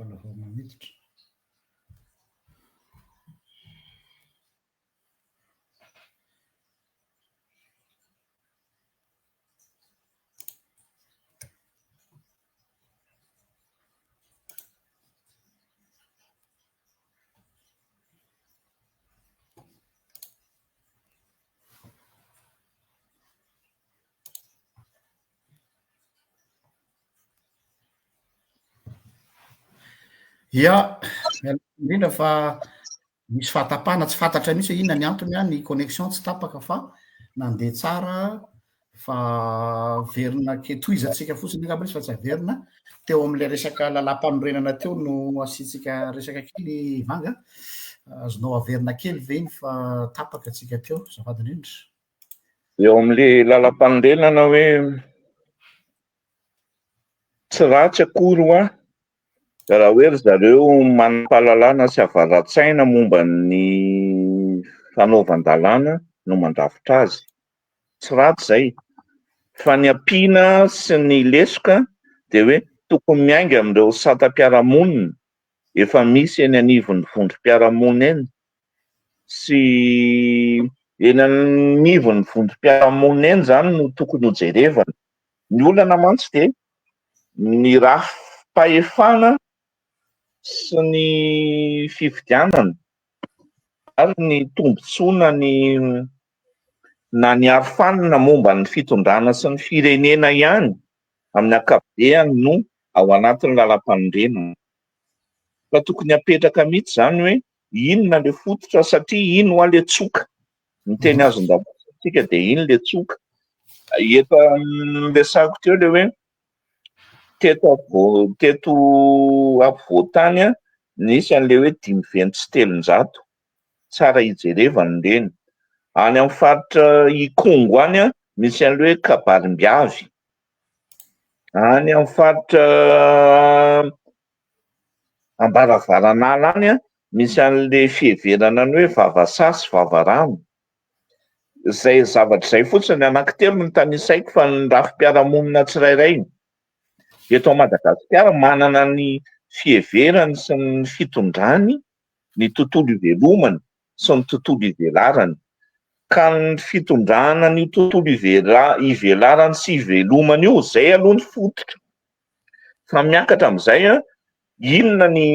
Mpanao mamiditra. Ia, indrindra fa misy fahatapana tsy fantatra mihitsy hoe inona ny antony a ny connexion tsy tapaka fa nandeha tsara fa verina ke toizatsika fotsiny angamba izy fa tsy averina teo amin'ilay resaka lalam-panorenana teo no asiantsika resaka kely Vanga, azonao averina kely ve iny fa tapaka atsika teo azafady indrindra. Eo amin'le lalam-panorenana hoe tsy ratsy akory ho raha hoe ry zareo manam-pahalalana sy havaran-tsaina momba ny fanaovan-dalàna no mandrafitra azy. Tsy ratsy izay. Fa ny ampiana sy ny lesoka dia hoe tokony miainga amin'ireo satam-piarahamonina efa misy eny anivon'ny vondrom-piarahamonina eny sy eny anivon'ny vondrom-piarahamonina eny izany no tokony ho jerevana. Ny olana mantsy dia ny rafi-pahefana sy ny fifidianana ary ny tombotsoana na ny arofanina momba ny fitondrana sy ny firenena ihany amin'ny ankapobeny no ao anatin'ny lalam-panorenana. Fa tokony hapetraka mihitsy izany hoe inona ilay fototra satria iny ho ilay tsoka. Ny teny azon-davantsika dia iny ilay tsoka. Eto resahako teo ilay hoe teto ampovoantany nisy an'ilay hoe 5 sy 300. Tsara hijerevana ireny. Any amin'ny faritra i Kongo any misy an'ilay hoe kabarim-biavy. Any amin'ny faritra Ambaravaranala any misy an'ilay fiheverana ny hoe vavasasy, vavarano. Izay zavatra izay fotsiny anankitelo no tanisaiko fa ny rafi-piarahamonina tsirairay. Eto Madagasikara manana ny fiheverany sy ny fitondrany, ny tontolo ivelomany sy ny tontolo ivelarany. Ka ny fitondrana ny tontolo ivelarany sy ivelomany io, izay aloha ny fototra. Fa miakatra amin'izay inona ny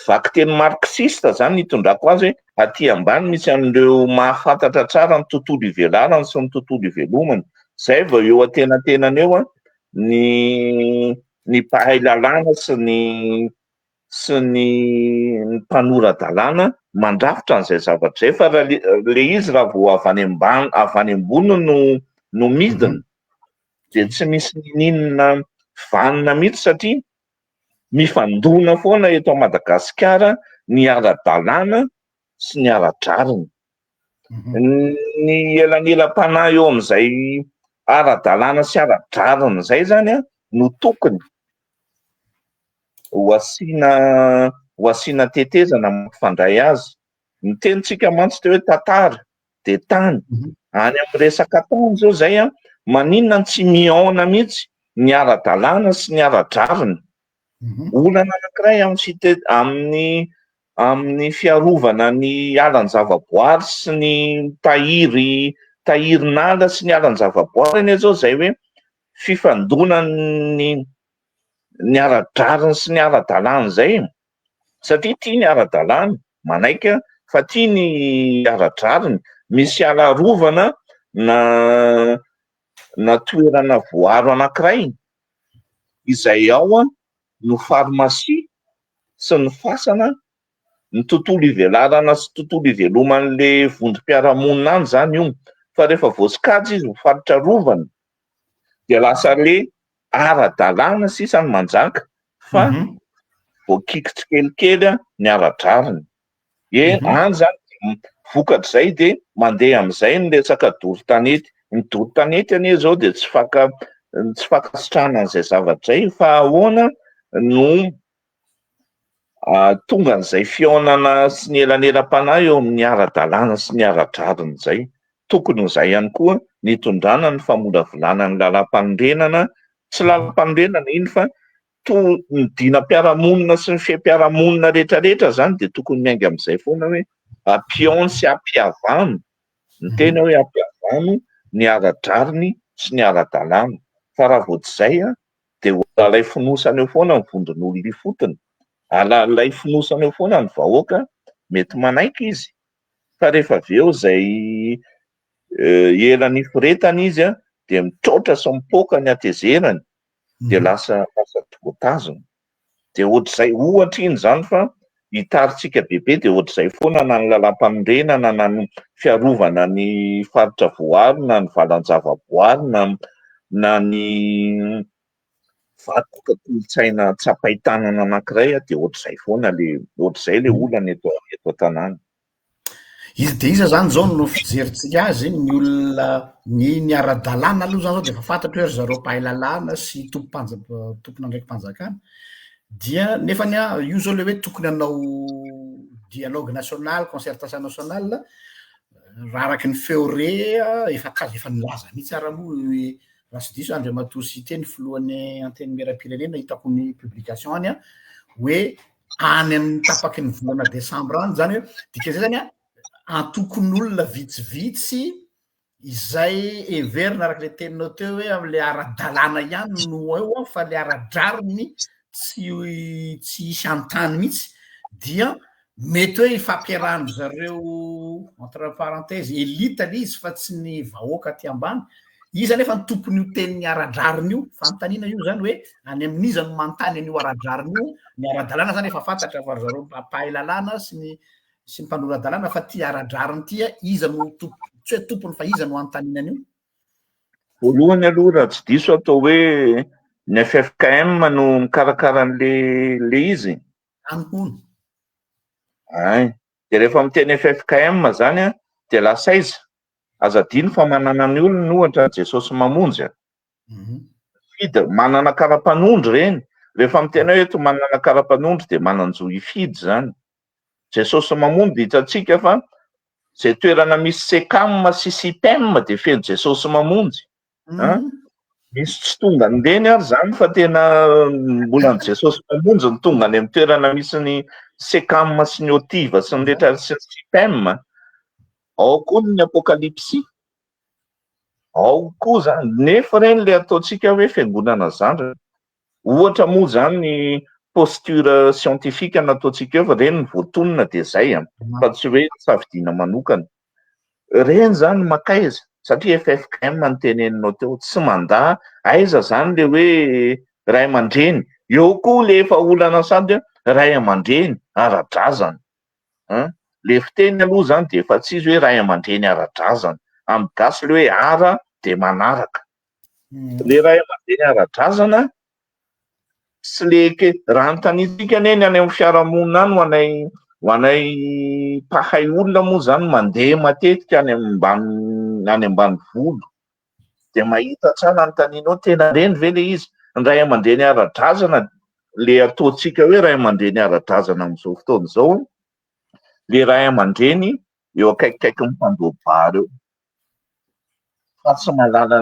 vaky teny marxiste izany nitondrako azy hoe aty ambany misy an'ireo mahafantatra tsara ny tontolo ivelarany sy ny tontolo ivelomany. Izay vao eo antenantenany eo ny mpahay lalàna sy ny mpanora-dalàna mandrafitra an'izay zavatra izay. Fa le izy raha vao avy any ambony no midina dia tsy misy ninona vanona mihitsy satria mifandona foana eto Madagasikara ny ara-dalàna sy ny ara-dravina. Ny elanelam-panahy eo amin'izay ara-dalàna sy ara-dravina izay izany no tokony ho asiana tetezana mampifandray azy. Ny tenintsika mantsy dia hoe tantara dia tany. Any amin'ny resaka tany izao izay maninona tsy mihaona mihitsy ny ara-dalàna sy ny ara-dravina. Olana anankiray amin'ny fiarovana ny alan-javaboary sy ny tahirin'ala sy ny alan-javaboary eny izao izay hoe fifandonany ny ara-dravina sy ny ara-dalàna izay. Satria tia ny ara-dalàna manaika fa tia ny ara-dravina. Misy ala rovana na toerana voaro anankiray izay ao no farmasia sy ny fasana ny tontolo ivelarana sy tontolo iveloman'ilay vondrom-piarahamonina any izany io. Fa rehefa voasokajy izy ho faritra rovana dia lasa le ara-dalàna sisa ny manjaka fa voakiky tsikelikely ny ara-dravina. Any izany vokatr'izay dia mandeha amin'izay ny resaka doro-tanety. Ny doro-tanety anie izao dia tsy fankasitrahana an'izay zavatra izay fa ahoana no tonga an'izay fihaonana sy ny elanelam-panahy eo amin'ny ara-dalàna sy ny ara-dravina izay. Tokony izay ihany koa nitondrana ny famolavolana ny lalam-panorenana, tsy lalam-panorenana iny fa Midina mpiaramonina sy ny fiam-piaramonina rehetrarehetra zany de tokony miainga amin'izay foana hoe ampiaony sy ampiavano ny tena hoe ampiavano ny ara-draniny sy ny ara-dalàna. Fa raha vao tsy izay de alay fonosana eo foana ny vondron'olona fotony, alay fonosana eo foana ny vahoaka, mety manaiky izy. Fa rehefa avy eo izay elan'ny firetana izy de mitroatra sy mipoaka ny atezerany de lasa toatazona. De ohatr'izay ohatra iny zany fa hitarintsika bebe de ohatr'izay foana na ny lalam-panorenana na ny fiarovana ny faritra voary na ny valan-javaboary na ny vakoka kolontsaina tsapaitanana anankiray de ohatr'izay foana ohatr'izay le olana eto an-tanàna. Izy de iza zany zao no fijeritsika azy ny olona ny ara-dalàna aloha zany zao de efa fantatra hoe ry zareo mpahay lalàna sy tompona ndraiky mpanjakana dia nefany io zao le hoe tokony hanao dialogue national, concertation nationale raha araky ny feo re efa nilaza mihitsy ara moa hoe raha sy diso Andriamatoa Cité ny filohan'ny anteny miram-pirenena hitako ny publication any hoe any amin'ny tapaky ny volana desambra any zany hoe dika zay zany antokon'olona vitsivitsy izay everina araka le teninao teo hoe am'le ara-dalàna ihany no eo fa le ara-draniny tsy hisy an-tany mihitsy dia mety hoe ifampiarahany zareo entre parenthèse elita le izy fa tsy ny vahoaka aty ambany. Iza nefa ny tompony io tenin'ny ara-draniny io fanontaniana io zany hoe any amin'iza no manontany an'io ara-draniny io, ny ara-dalàna zany efa fantatra fa zareo mpahay lalàna sy ny mpanolo ara-dalàna fa ty ara-draniny ty iza no tsy hoe tompony fa iza no anontaniana an'io. Voalohany aloha raha tsy diso atao hoe ny FFKM no mikarakara an'le izy. Anony. Ay, de rehefa miteny FFKM zany de lasa iza azadino fa manana ny olona ohatra Jesosy Mamonjy fidy manana kara-panondro reny. Rehefa miteny hoe eto manana kara-panondro de mananjo ifidy zany. Jesosy Mamonjy hitantsika fa zay toerana misy SECAM sy SIPEM de feno Jesosy Mamonjy. Misy tsy tonga andeny ary zany fa tena mbola ny Jesosy Mamonjy ny tonga any amin'ny toerana misy ny SECAM sy ny OTIVA sy ny rehetra sy ny SIPEM. Ao koa ny apokalipsy, ao koa zany nefa reny le ataontsika hoe fiangonana zandry. Ohatra moa zany ny posture scientifique nataontsika eo fa reny ny voatonona de zay fa tsy hoe safidiana manokana. Reny zany makaiza satria FFKM ny teneninao teo tsy manda aiza zany le hoe ray aman-dreny. Eo koa le efa olana sady ray aman-dreny ara-drazana. Le fiteny aloha zany de efa tsy izy hoe ray aman-dreny ara-drazana, amin'ny gasy le hoe ara de manaraka. Le ray aman-dreny ara-drazana sy leke raha notanitsika neny any amin'ny fiarahamonina any ho anay mpahay olona moa zany mandeha matetika any ambanivolo de mahita tsara anontanianao tena reny ve le izy ny ray aman-dreny ara-drazana le ataontsika hoe ray aman-dreny ara-drazana amin'izao fotoana izao. Le ray aman-dreny eo akaikikaiky ny mpandoha-bary eo fa tsy mahalala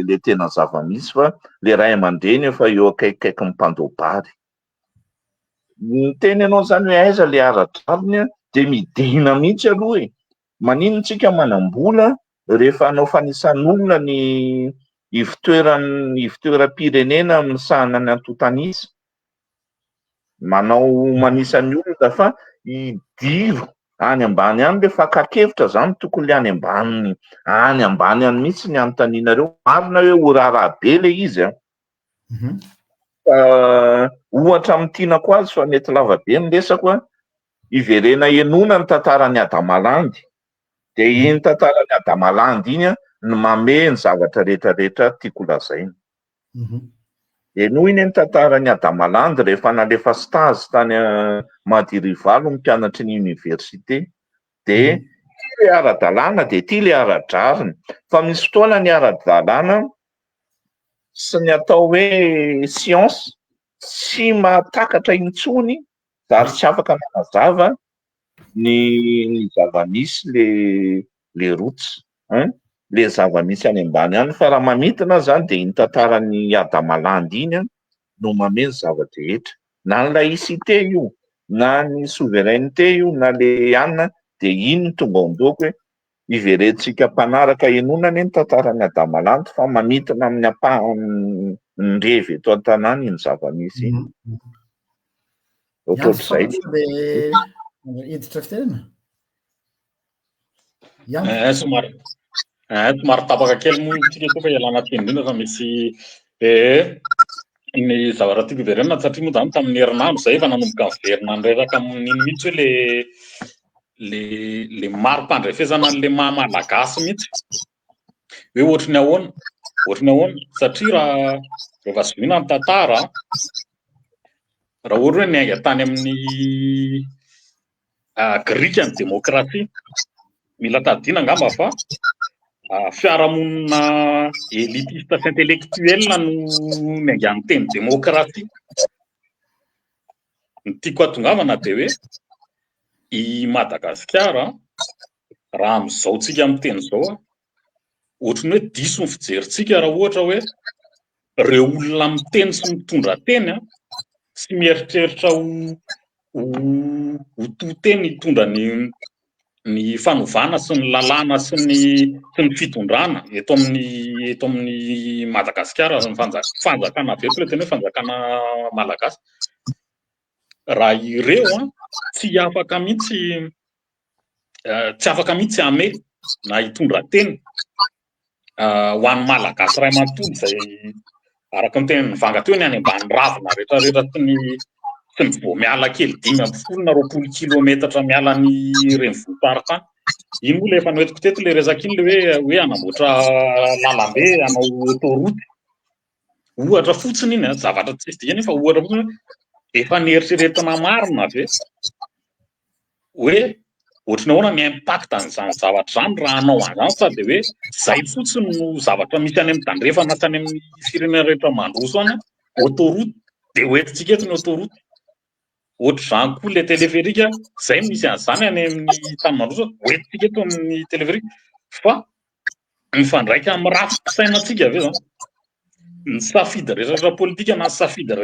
le tena zava-misy fa le ray aman-dreny efa eo akaikikaiky ny mpandoha-bary. Ny teny ianao zany hoe aiza le ara-draniny de midina mihitsy aloha e. Maninona tsika manam-bola rehefa anao fanisan'olona ny ivitoeram-pirenena amin'ny sahanany antotanisa. Manao manisan'ny olona fa idiro any ambany any le fakakevitra zany tokony le any ambany any mihitsy ny anontanianareo. Marina hoe ho raharaha be le izy ohatra amin'ny tianako azy fa mety lava be ny lesako iverena enona ny tantaran'ny Adamalandy de iny tantaran'ny Adamalandy iny no mameno ny zavatra rehetrarehetra tiako lazaina. Eno iny ny tantaran'ny Adamalandy rehefa nalefa stage tany Madirivalo ny mpianatry ny université de ty le ara-dalàna de ty le ara-drazana. Fa misy fotoana ny ara-dalàna sy ny atao hoe science tsy mahatakatra intsony ary tsy afaka manazava ny zava-misy le rotsy le zava-misy any ambany any fa raha mamintona zany de iny tantaran'ny Adamalandy iny no mameno zavatra rehetra, na ny laïcité io, na ny souveraineté io, na le anina, dia iny no tonga ao an-doako hoe iverentsika mpanaraka enonana eny tantarany Adamalanta fa manintona amin'ny ampahany ny revy eto an-tanàna iny zava-misy iny. Ohatr'izay. Hiditra fitenana? Somary tapaka kely moa tsika koa fa ialana teny indrindra fa misy ny zavatra tiako iverenana satria moa zany tamin'ny herinandro zay efa nanomboka miverina nireraka amin'iny mihitsy hoe le maro-pandrefesana an'le maha-malagasy mihitsy hoe ohatrany ahoana satria raha rehefa zoviana ny tantara raha ohatra hoe niainga tany amin'ny grika ny demokrasia, mila tadina angamba fa fiarahamonina élitiste intellectuel no niainga amin'ny teny demokrasia. Ny tiako hatongavana dia hoe i Madagasikara raha amin'izao tsika amin'ny teny izao ohatrany hoe diso ny fijerintsika raha ohatra hoe ireo olona miteny sy mitondra teny sy mieritreritra ho to-teny hitondra ny fanovana sy ny lalàna sy ny fitondrana eto amin'ny Madagasikara, ny fanjakana aveto ilay teny hoe fanjakana malagasy. Raha ireo tsy afaka mihitsy ame na hitondra teny ho an'ny malagasy ray manontolo izay araka ny teny nivanga teo ny any ambany ravina rehetrarehetra sy ny vao miala kely 5 na 20 kilometatra miala ny renivohitany. Iny moa ilay efa noetiko teto ilay resaka iny le hoe anamboatra lalambe, anao autoroute. Ohatra fotsiny iny, zavatra tsy dikany fa ohatra fotsiny efa nieritreretina marina ve hoe ohatrany ahoana ny impact an'izany zavatra zany raha anao an'izany sady hoe zay fotsiny no zavatra misy any amin'ny tandrefana sy any amin'ny firenena rehetra mandroso any autoroute dia hoentintsika eto ny autoroute. Ohatr'izany koa ilay téléphérique zay misy an'izany any amin'ny tany mandroso hoentintsika eto amin'ny téléphérique fa mifandraika amin'ny rafi-pisainantsika ve zany. Ny safidy resaka politika na safidy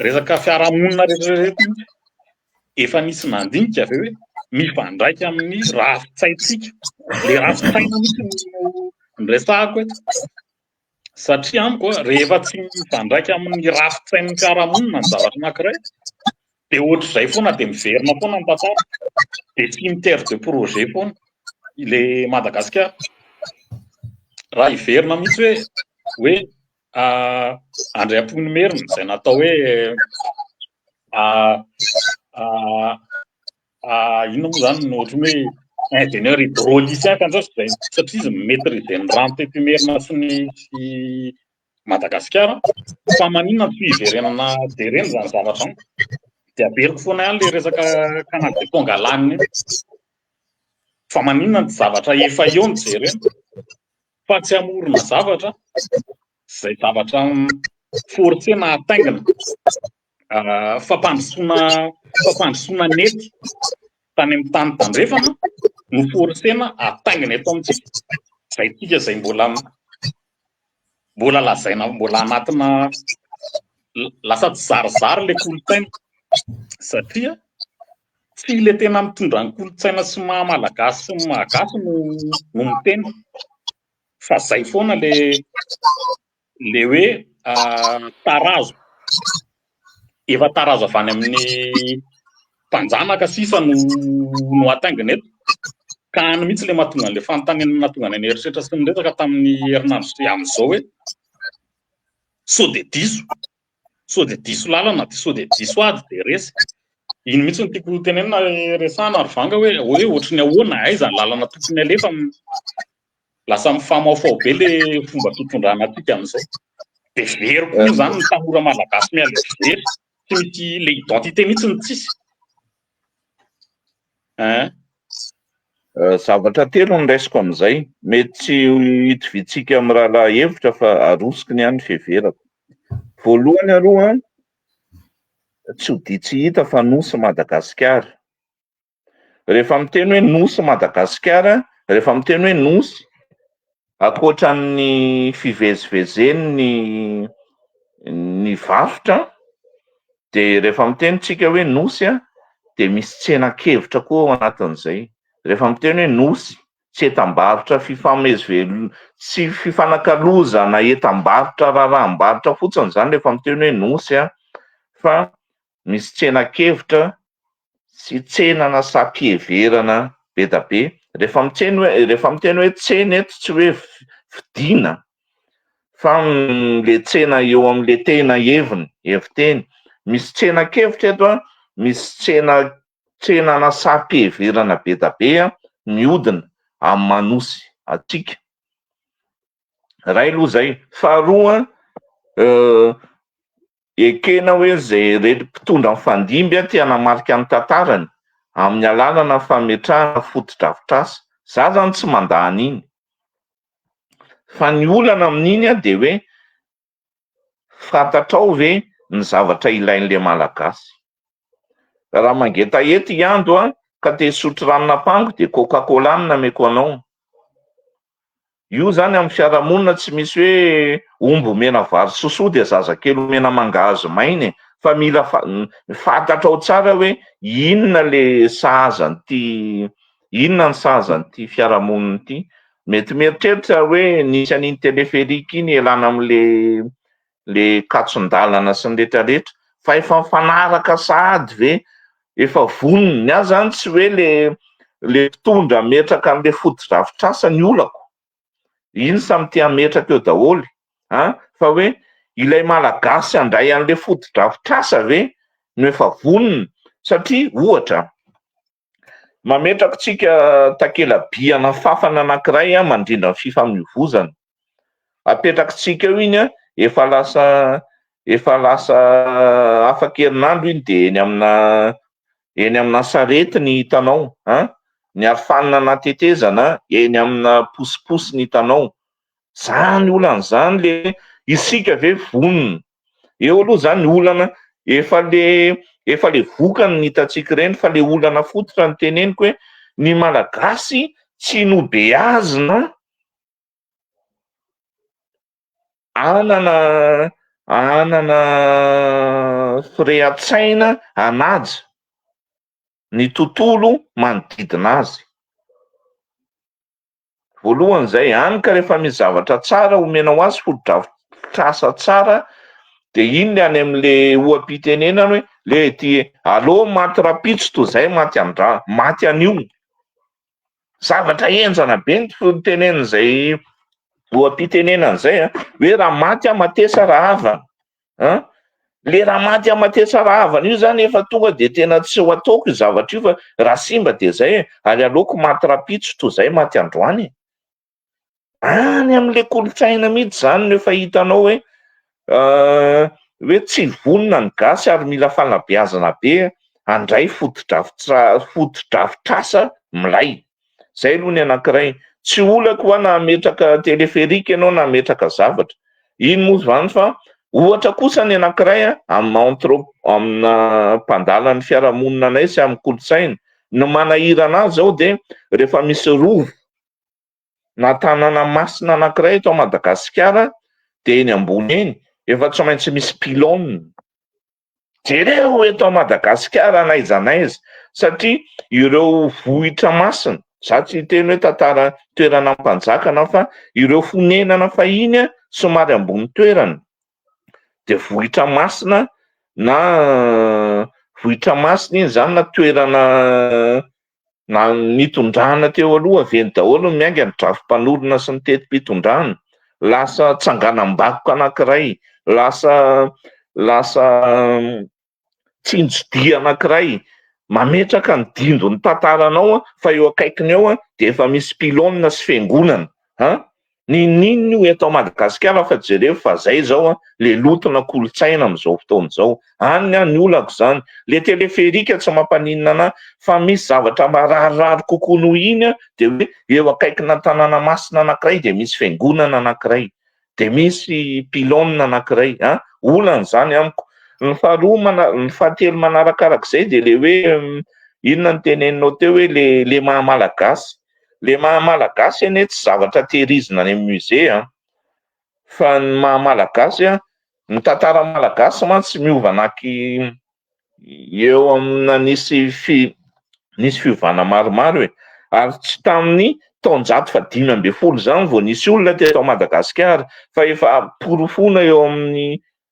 resaka fiarahamonina rehetrarehetra efa nisy nandinika ve hoe mifandraika amin'ny rafi-tsaintsika, le rafi-tsaina mihitsy no resahako eto. Satria amiko rehefa tsy mifandraika amin'ny rafi-tsain'ny fiarahamonina ny zavatra anankiray dia ohatr'izay foana dia miverina foana ny tantara, dia cimetière de projet foana ilay Madagasikara. Raha hiverina mihitsy hoe André Amponimerina izay natao hoe inona moa zany no ohatrany hoe ingénieur hydraulicien fandraisy izay satria izy maîtriser ny rano teto Imerina sy ny Madagasikara fa maninona tsy hiverenana dia ireny zany zavatra zany dia aperiko foana ihany ilay resaka canal de Tonga iny fa maninona ny zavatra efa eo ny jerena fa tsy amorona zavatra izay zavatra forcena hataingina fampandrosoana nety tany amin'ny tany tandrefana no forcena hataingina eto amintsika. Izay tsika izay mbola lazaina mbola anatina lasa tsy zarizary ilay kolontsaina satria tsy ilay tena mitondra ny kolontsaina sy maha-malagasy sy mahagaso no miteny fa zay foana le hoe tarazo efa tarazo avy any amin'ny mpanjanaka sisa no hataingina eto ka any mihitsy le mahatonga an'ilay fanontaniana nahatonga ny eritreritra sy ny resaka tamin'ny herinandro sy amin'izao hoe sao de diso lalana dia sao de diso ady dia resy. Iny mihitsy no tiako tenenina resahana ary vanga hoe ohatrany ahoana aiza ny lalana tokony alefa lasa mifamaofao be le fomba fitondrana antsika amin'izao. Dia very koa zany ny tanora malagasy miala very tsy misy le identité mihitsy ny tsisy. Zavatra telo no raisiko amin'izay, mety tsy hitovitsika amin'ny rahalahy hevitra fa arosiko ny ihany fiheverako. Voalohany aloha, tsy ho tsy hita fa nosy Madagasikara. Rehefa miteny hoe nosy Madagasikara, rehefa miteny hoe nosy, ankoatran'ny fivezivezeny ny varotra, de rehefa mitenitsika hoe nosy a, de misy tsenan-kevitra koa ao anatin'izay. Rehefa miteny hoe nosy, tsy etam-barotra tsy fifanakalozana etam-barotra raharahambarotra fotsiny zany rehefa miteny hoe nosy a, fa misy tsenan-kevitra sy tsenana sampiheverana be da be. Rehefa miteny hoe tsena eto tsy hoe vidiana, fa le tsena eo amin'le tena heviteny. Misy tsenan-kevitra eto a, misy tsenana sampiheverana be da be a mihodina amin'ny manosy atsika. Ray aloha zay. Faharoa, ekena hoe zay mpitondra mifandimby a tia hanamarika ny tantarany amin'ny alalana fametrahana foto-drafitr'asa. Za zany tsy mandany iny. Fa ny olana amin'iny a de hoe fantatrao ve ny zavatra ilain'le malagasy. Raha mangeta hety i ando a ka te hisotro ranon'ampango de Coca-Cola no nameko anao. Io zany amin'ny fiarahamonina tsy misy hoe omby mena vary sosoa de zazakely mena mangahazo mainy, fa mila fantatrao tsara hoe inona ny sahazan'ity fiarahamonina ity. Mety mieritreritra hoe nisy an'iny teleferika iny elana am'le katson-dalana sy ny rehetrarehetra, fa efa mifanaraka sahady ve, efa vonony. Ny azy zany tsy hoe le mpitondra metraka an'le foto-drafitr'asa ny olako. Iny samy tia metraka eo daholy, fa hoe ilay malagasy handray an'le foto-drafitr'asa ve no efa vonony. Satria ohatra, mametraka tsika takela-by ana fafana anankiray mandrindra ny fifamoivoizana. Apetrakatsika eo iny a, efa lasa afaka herinandro iny de eny amina sarety ny hitanao, ny arofanina anatetezana eny amina posiposy ny hitanao. Zany olan'izany le isika ve vonona. Eo aloha zany olana efa le vokany ny hitatsika ireny, fa le olana fototra ny teneniko hoe ny malagasy tsy nobeazina anana firehan-tsaina hanaja ny tontolo manodidina azy. Voalohany zay, hany ka rehefa misy zavatra tsara omenao azy, foto-drafitr'asa tsara, de iny le any amin'le oham-pitenenana hoe le ty allo maty rapitso toy zay maty an'io. Zavatra henjana be ny tenen'izay oham-pitenenana zay hoe raha maty amatesa raha havana. Le raha maty amatesa raha havana io zany efa tonga de tena tsy ho ataoko io zavatra io, fa raha simba de zay, ary aleoko maty rapitso toy zay maty androany. Any amin'le kolontsaina mihitsy zany no efa hitanao hoe tsy vonona ny gasy ary mila fanabeazana be handray foto-drafitr'asa milay. Zay aloha ny anankiray. Tsy olako hoa na metraka teleferika ianao na metraka zavatra. Iny moa zany fa ohatra kosa ny anankiray amina mpandalan'ny fiarahamonina anay sy amin'ny kolontsaina. No manahira anazy zao de rehefa misy rovo na tanàna masina anankiray eto Madagasikara, de eny ambony eny efa tsy maintsy misy pylône. Jereo eto Madagasikara n'aiza n'aiza, satria ireo vohitra masina, za tsy teny hoe tantara toerana mpanjakana fa ireo fonenana fahiny somary ambony toerana, de vohitra masina iny zany na toerana na nitondrana teo aloha aveny daholo ny miainga ny drafi-panorona sy ny tetim-pitondrana. Lasa tsanganam-bakoka anankiray, lasa tsinjodia anankiray, mametraka ny dindon'ny tantaranao fa eo akaikiny eo de efa misy pylône sy fiangonana. Ninino io eto Madagasikara fa jereo fa zay zao le lotona kolontsaina amin'izao fotoana izao. Any ny olako zany. Le teleferika tsy mampaninona anahy, fa misy zavatra mararirary kokoa noho iny de hoe eo akaikina tanàna masina anankiray de misy fiangonana anankiray, de misy pylône anankiray. Olana zany amiko. Ny fahatelo manarakarak'izay de le hoe inona ny teneninao teo hoe le maha-malagasy. Le maha-malagasy anie tsy zavatra tehirizina any amin'ny musée, fa ny maha-malagasy ny tantara malagasy mantsy miova anaky eo amina nisy fiovana maromaro ary tsy tamin'ny taonjato fa 5 zany vao nisy olona teto Madagasikara fa efa porofona eo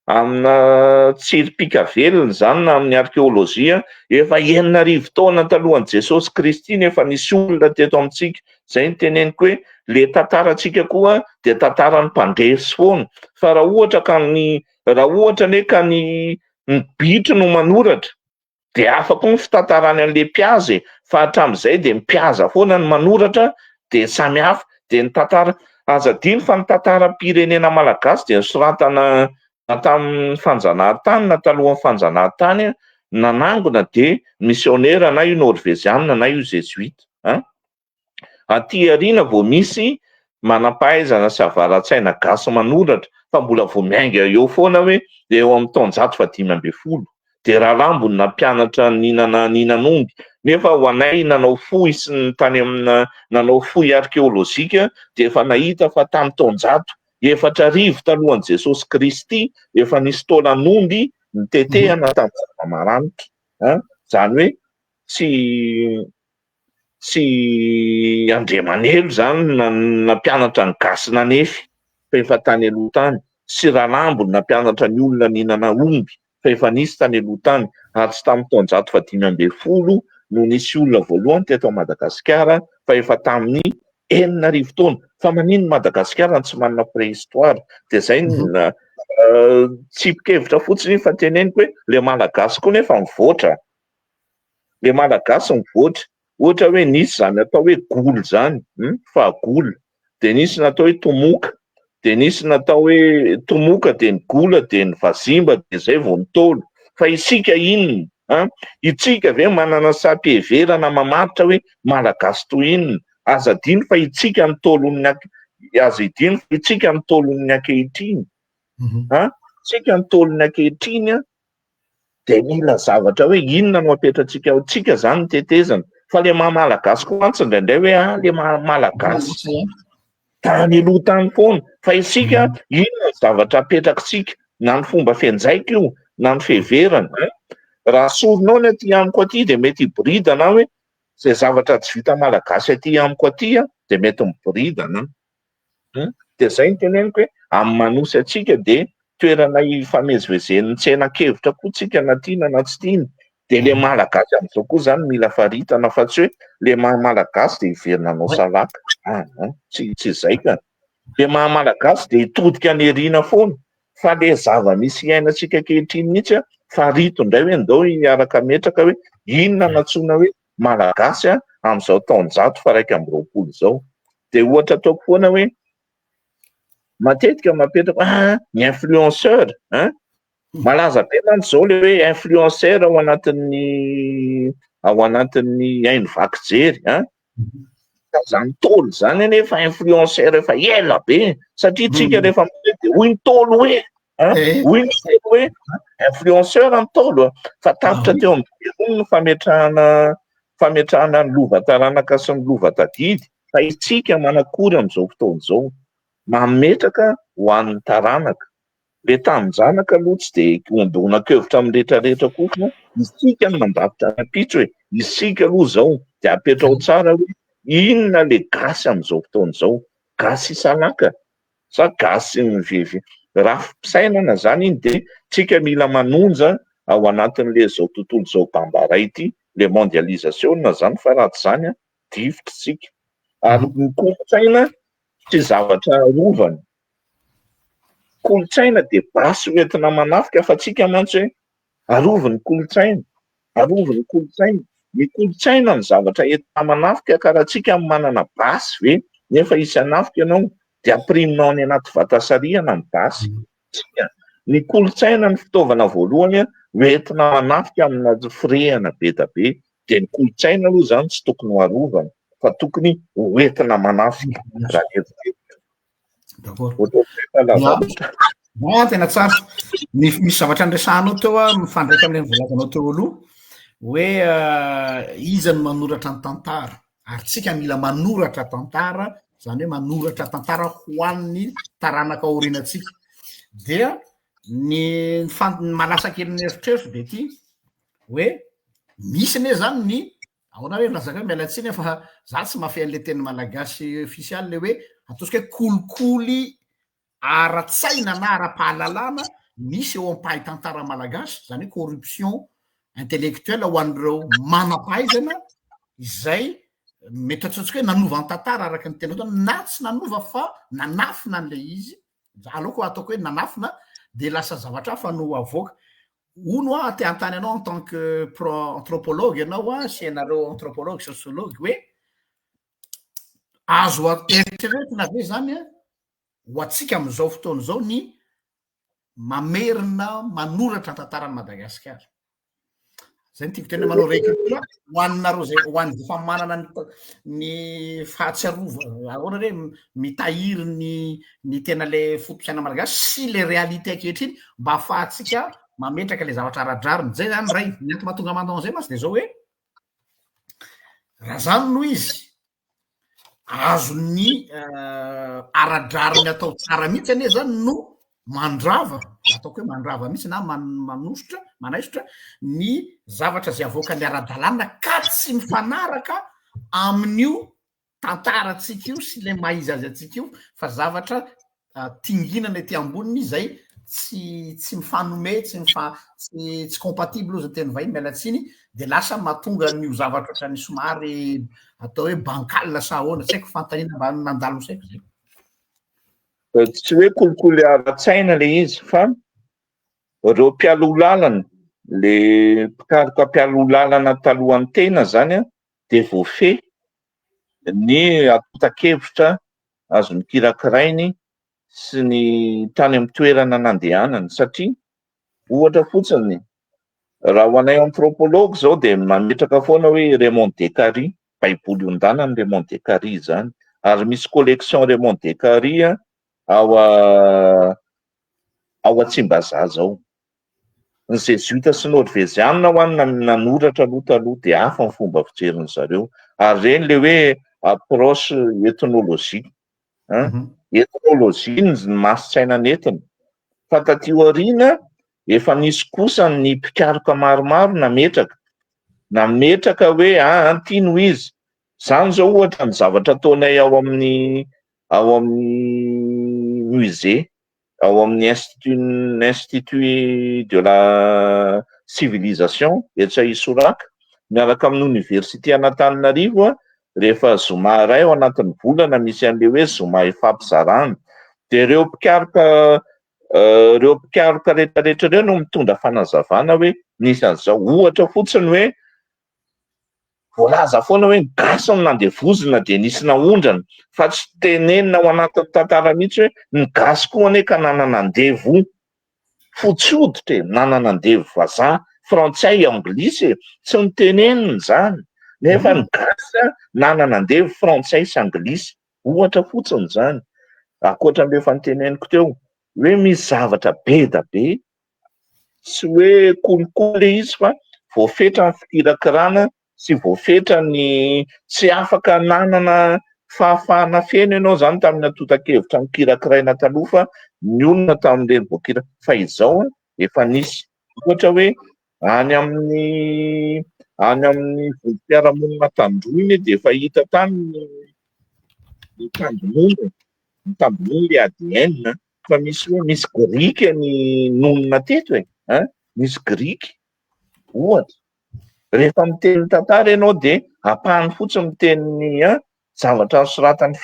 amina tsiripika velona zany na amin'ny arkeolôzia efa 9,000 taona talohan'i Jesosy Kristy nefa nisy olona teto amintsika. Zay ny teneniko hoe le tantarantsika koa dia tantaran'ny mpandresy foana fa raha ohatra ne ka ny bitro no manoratra dia afaka ny fitantarany an'le mpiaza fa hatramin'izay dia mpiaza foana ny manoratra dia samihafa dia ny tantara azadiny fa ny tantaram-pirenena malagasy dia soratana tamin'ny fanjanahantany na talohan'ny fanjanahantany nanangona dia misionera na io norveziana na io jesuita aty ariana vao misy manam-pahaizana sy avaran-tsaina gasy manoratra fa mbola vao miainga eo foana hoe eo amin'ny taonjato fa 5 dia raha lambony na mpianatra ninan'omby nefa ho anay nanao fohy sy ny tany amina nanao fohy arkeolôzika dia efa nahita fa tamin'ny taonjato 4,000 talohan'i Jesosy Kristy efa nisy taonan'omby nitetehana tamin'ny zava-maranitra zany hoe tsy Andriamanelo zany na mpianatra ny gasy nanefy fa efa tany aloha tany sy raha lambony na mpianatra ny olona ninana omby fa efa nisy tany aloha tany ary tsy tamin'ny taonjato fa 5 no nisy olona voalohany teto Madagasikara fa efa tamin'ny 9,000 taona fa manino Madagasikara tsy manana préhistoire dia zay tsipikevitra fotsiny fa teneniko hoe le malagasy koa nefa mivoatra le malagasy mivoatra ohatra hoe nisy zany atao hoe golo zany fa golo dia nisy natao hoe tomoka dia nisy natao hoe tomoka dia ny gola dia ny vazimba dia zay vao nitolo fa isika inona itsika ve manana sapieverana mamaritra hoe malagasy toy inona aza diny fa itsika nitolon'ny itsika nitolon'ny ankehitriny tsika nitolon'ny ankehitriny dia mila zavatra hoe inona no apetratsika ao tsika zany nitetezana fa le malagasy ko antsy indraindray hoe le malagasy tany aloha tany foana fa isika inona zavatra apetrakitsika na ny fomba fianjaika io na ny fiheverana raha sorinao ny aty amiko aty dia mety hibridana hoe zay zavatra tsy vita malagasy aty amiko aty dia mety mibridana dia zay ny teneniko hoe amin'ny manosy atsika dia toerana ifamezivezen'ny tsenan-kevitra koa tsika na tiana na tsy tiana dia le malagasy amin'izao koa zany mila faritana fa tsy hoe le malagasy dia hiverina anao salaka tsy zay ka le malagasy dia hitodika any eriana foana fa le zava-misy iainantsika ankehitriny mihitsy farito indray hoe ndao hiaraka metraka hoe inona natsoina hoe malagasy amin'izao taonjato fa 1,20 zao dia ohatra ataoko foana hoe matetika mapetraka ny influenceur malaza be mantsy zao le hoe influenceur ao anatin'ny haino vaky jery zany tolo zany nefa influenceur efa ela be satria tsika rehefa dia hoy nitolo hoe hoy nitolo hoe influenceur ny tolo fa tapitra teo amin'ny fametrahana ny lova taranaka sy ny lova tadidy fa itsika manakory amin'izao fotoana izao mametraka ho an'ny taranaka le tamin'ny zanaka aloha tsy dia ondonakevitra amin'ny rehetrarehetra koa isika no mandavitra napitso hoe isika aloha zao dia apetrao tsara hoe inona le gasy amin'izao fotoana izao gasy isalaka sa gasy mivevy raha fisainana zany iny dia tsika mila manonja ao anatin'le zao tontolo zao bambaray ity le mondialisation zany fa raha tsy zany divitra tsika ary ny kolotsaina tsy zavatra rovana kolotsaina dia basy hoentina manafika fa tsika mantsy hoe aroviny kolotsaina ny kolotsaina ny zavatra entina manafika ka raha tsika manana basy ve nefa isy anafika ianao dia apriminao any anaty vatasariana ny basy ny kolotsaina ny fitaovana voalohany hoentina manafika amina firehana be da be dia ny kolotsaina aloha zany tsy tokony ho arovana fa tokony hoentina manafika raha tena tsara misy zavatra andresanao teo mifandraika amin'le mivolazanao teo aloha hoe iza ny manoratra ny tantara ary tsika mila manoratra tantara zany hoe manoratra tantara ho an'ny taranaka aorianatsika dia ny malasa kely ny eritreritro de ty hoe misy ne zany ny ahoana hoe lazaka hoe mialatsiny fa za tsy mafy an'le teny malagasy ofisialy le hoe ataosika hoe kolikoly ara-tsaina na ara-pahalalana misy eo ampahay tantara malagasy zany hoe corruption intellectuelle ho an'ireo manam-pahaizana izay mety atsotsika hoe nanova ny tantara araky ny tena na tsy nanova fa nanafina an'le izy aleoko ataoko hoe nanafina de lasa zavatra fa no avoaka ono a te antany anao en tant que anthropologue ianao a sy ianareo anthropologue sociologue hoe azo eritreretina ve zany a ho atsika am'izao fotoana zao ny mamerina manoratra tantarany Madagasikara zay ny tiako tena manao recultura ho anareo zay ho an'ny efa manana ny fahatsiarova ahoana hoe mitahiry ny tena le fotom-piaina malagasy sy le réalité ankehitriny mba ahafahantsika mametraka le zavatra aradrariny zay zany ray ny anto mahatonga manao zay masy de zao hoe raha zany no izy azony aradrariny atao tsara mihitsy ane zany no mandrava ataoko hoe mandrava mihitsy na manositra manaisotra ny zavatra zay avoaka ny ara-dalàna ka tsy mifanaraka amin'io tantaratsika io sy le maizy azy atsika io fa zavatra tinginana ety amboniny zay tsy mifanome tsy compatible ozy teny vahiny mialatsiny de lasa mahatonga n'io zavatra ohatrany somary atao hoe bancal sa ahoana tsy haiko fantanina mba nandalo saiko zay tsy hoe kolikoly ara-tsaina le izy fa reo mpialo lalana le mpikaroka mpialo lalana talohan'ny tena zany a de voafehy ny atota-kevitra azony kirakirainy sy ny tany amin'ny toerana nandehanany satria ohatra fotsiny raha ho anay anthropologue zao de mametraka foana hoe Raymond Descaries baiboly ondanany Raymond Descaries zany ary misy collection Raymond Descaries ao Tsimbazaza ao ny jesuita sy norvégianina ho any nanoratra aloha taloha de hafa ny fomba fijeriny zareo ary reny le hoe approche ethnologie ethnologie ny maso-tsaina nentina fa taty aoriana efa nisy kosa ny mpikaroka maromaro nametraka hoe ty no izy zany zao ohatra ny zavatra ataonay ao amin'ny musée ao amin'ny institut de la civilisation etra Isoraka miaraka amin'ny université Antananarivo rehefa zoma ray ao anatin'ny volana misy an'le hoe zoma efampizarana de reo mpikaroka rehetrarehetra reo no mitondra fanazavana hoe nisy an'izao ohatra fotsiny hoe voalaza foana hoe gasy ny nandevozina de nisy naondrana fa tsy tenenina ao anatin'ny tantara mihitsy hoe ny gasy koa ane ka nananandevo fotsy hoditra nananandevo vazaha frantsay anglisy tsy nitenenina zany nefa ny gasy nananandevo frantsay sy anglisy ohatra fotsiny zany akoatran'le fa niteneniko teo hoe misy zavatra be da be tsy hoe kolikoly izy fa voafetra ny fikirakirana sy voafetra ny tsy afaka nanana fahafahana feno ianao zany tamin'ny atota-kevitra mikirakiraina taloha fa ny olona tamin'ireny voakira fa izao efa nisy ohatra hoe any amin'ny volom-piaramonina tandroiny de efa hita tany ny tamboniny le ADN fa misy hoe misy grika ny nonona teto misy grika ohatra rehefa miteny tantara ianao de apahany fotsiny miteny zavatra nosoratan'ny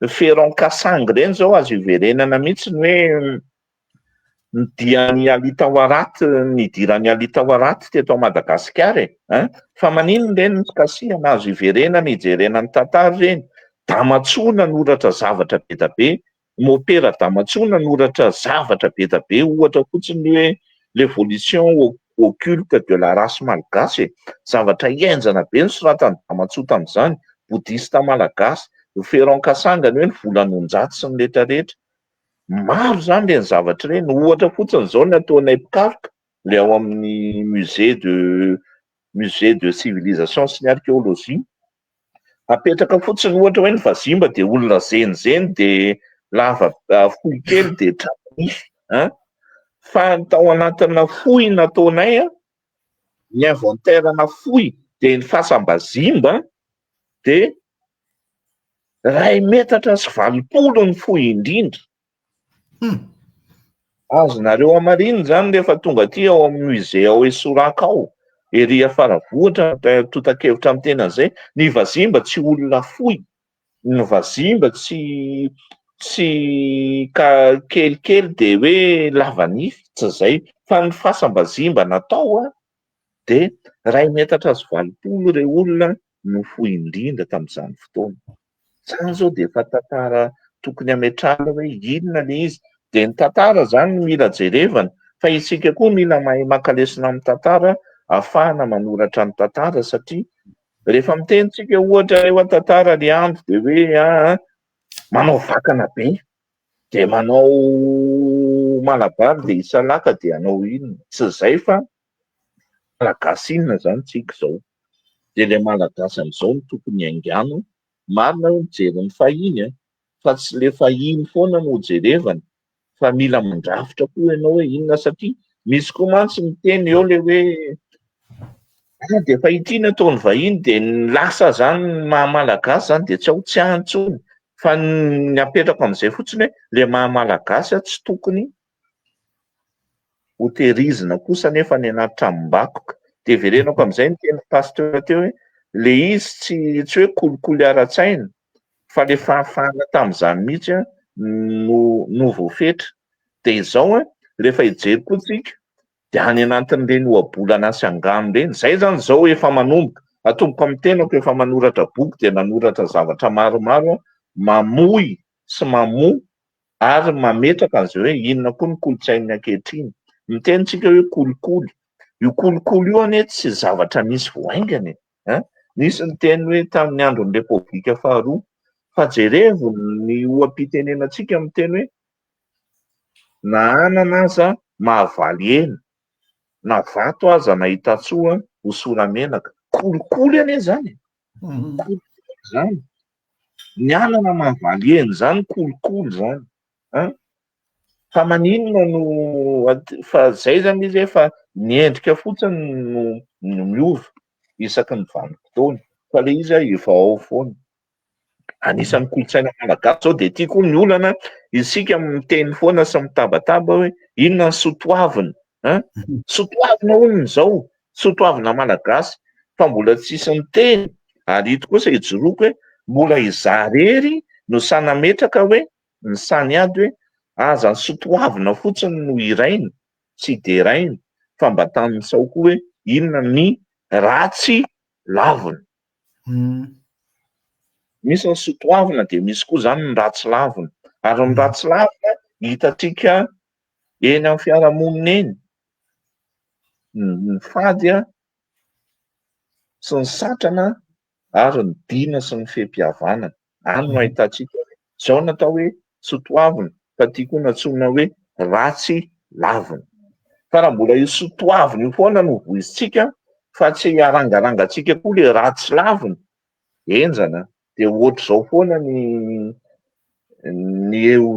Ferron Cassang reny zao azo iverenana mihitsy hoe nidiran'ny Alita Hoaraty teto Madagasikara fa manino reny ny kasiana azo iverenana ijerenan'ny tantara reny Damatsoa noratra zavatra be da be Mopera Damatsoa noratra zavatra be da be ohatra fotsiny hoe l'évolution occulte de la race malgasy zavatra ienjana be ny soratan'ny Damatsoa tam'izany boudista malagasy Ferron Cassang ny hoe ny volan'onjato sy ny rehetrarehetra maro zany le ny zavatra reny ohatra fotsiny zao ny ataonay mpikaroka le ao amin'ny musée de civilisation sy ny archéologie apetraka fotsiny ohatra hoe ny vazimba de olona zenizeny de lava fohy kely de traponify fa tao anatina foy nataonay a ny inventairena foy de ny fasambazimba de 2 metatra sy 80 ny foy indrindra. Azonareo amariny zany rehefa tonga aty ao amin'ny musée ao Esoraka ao, ery Faravohitra tota-kevitra amin'ny tenan'izay, ny vazimba tsy olona foy, ny vazimba tsy ka kelikely de hoe lavanify, tsy zay, fa ny fasambazimba natao a de 2 metatra sy 80 reo olona no foy indrindra tamin'izany fotoana. Zany zao de efa tantara tokony ametrahana hoe inona le izy. De ny tantara zany no mila jerevana, fa isika koa mila mahay makalesina amin'ny tantara ahafahana manoratra ny tantara, satria rehefa mitenitsika ohatra eo tantara le andro de hoe manao vakana be, de manao malabary de isalaka de anao inona, tsy zay fa malagasy inona zany tsika zao. De le malagasy am'izao no tokony aingano, marina ho jereny fahiny fa tsy le fahiny foana no jerevana, fa mila mandrafitra koa ianao hoe inona, satria misy koa mantsy miteny eo le hoe de fa ity nataony vahiny de ny lasa zany maha-malagasy zany de tsy ao tsy antsony, fa ny apetrako am'izay fotsiny hoe le maha-malagasy tsy tokony ho tehirizina kosa nefa ny anaty tranom-bakoka. De verenako am'izay ny teny pasteur teo hoe le izy tsy hoe kolikoly ara-tsaina, fa le fahafahana tamin'izany mihitsy no voafetra. De izao rehefa hijery koa tsika de any anatin'ireny ohabolana sy angano reny, zay zany zao efa manomboka, atomboka amin'ny tenako efa manoratra boky de nanoratra zavatra maromaro mamoy sy mamoa ary mametraka an'izay hoe inona koa ny kolotsain'ny ankehitriny. Mitenitsika hoe kolikoly, io kolikoly io anie tsy zavatra misy voaingany, nisy ny teny hoe tamin'ny andron'ny Repoblika faharoa, fa jerevo ny oam-pitenenantsika miteny hoe na anana aza mahavaly ena, na vato aza nahita tsoa ho sora menaka. Kolikoly anie zany. Zany ny anana mahavaly ena zany kolikoly zany. Fa maninona no fa zay zany izy fa ny endrika fotsiny no miova isaky ny vanim-potoana, fa le izy efa ao foana. Anisan'ny kolotsaina malagasy zao de tia koa ny olana isika miteny foana sy mitabataba hoe inona ny sotoavina, sotoavina olona zao, sotoavina malagasy, fa mbola tsisy ny teny. Ary ito kosa ijoroako hoe mbola izarery no sanametraka hoe ny sany ady hoe aza ny sotoavina fotsiny no iraina, tsy de raina, fa mba tamin'izao koa hoe inona ny ratsy lavina. Misy ny sotoavina de misy koa zany ny ratsy lavina. Ary ny ratsy lavina hitatsika eny amin'ny fiarahamonina eny, ny fady sy ny satrana ary ny dina sy ny feham-pihavanana. Any no ahitantsika zao natao hoe sotoavina, fa tia koa natsoina hoe ratsy lavina. Fa raha mbola io sotoavina io foana no voizintsika fa tsy harangarangatsika koa le ratsy lavina, enjana. De ohatr'izao foana ny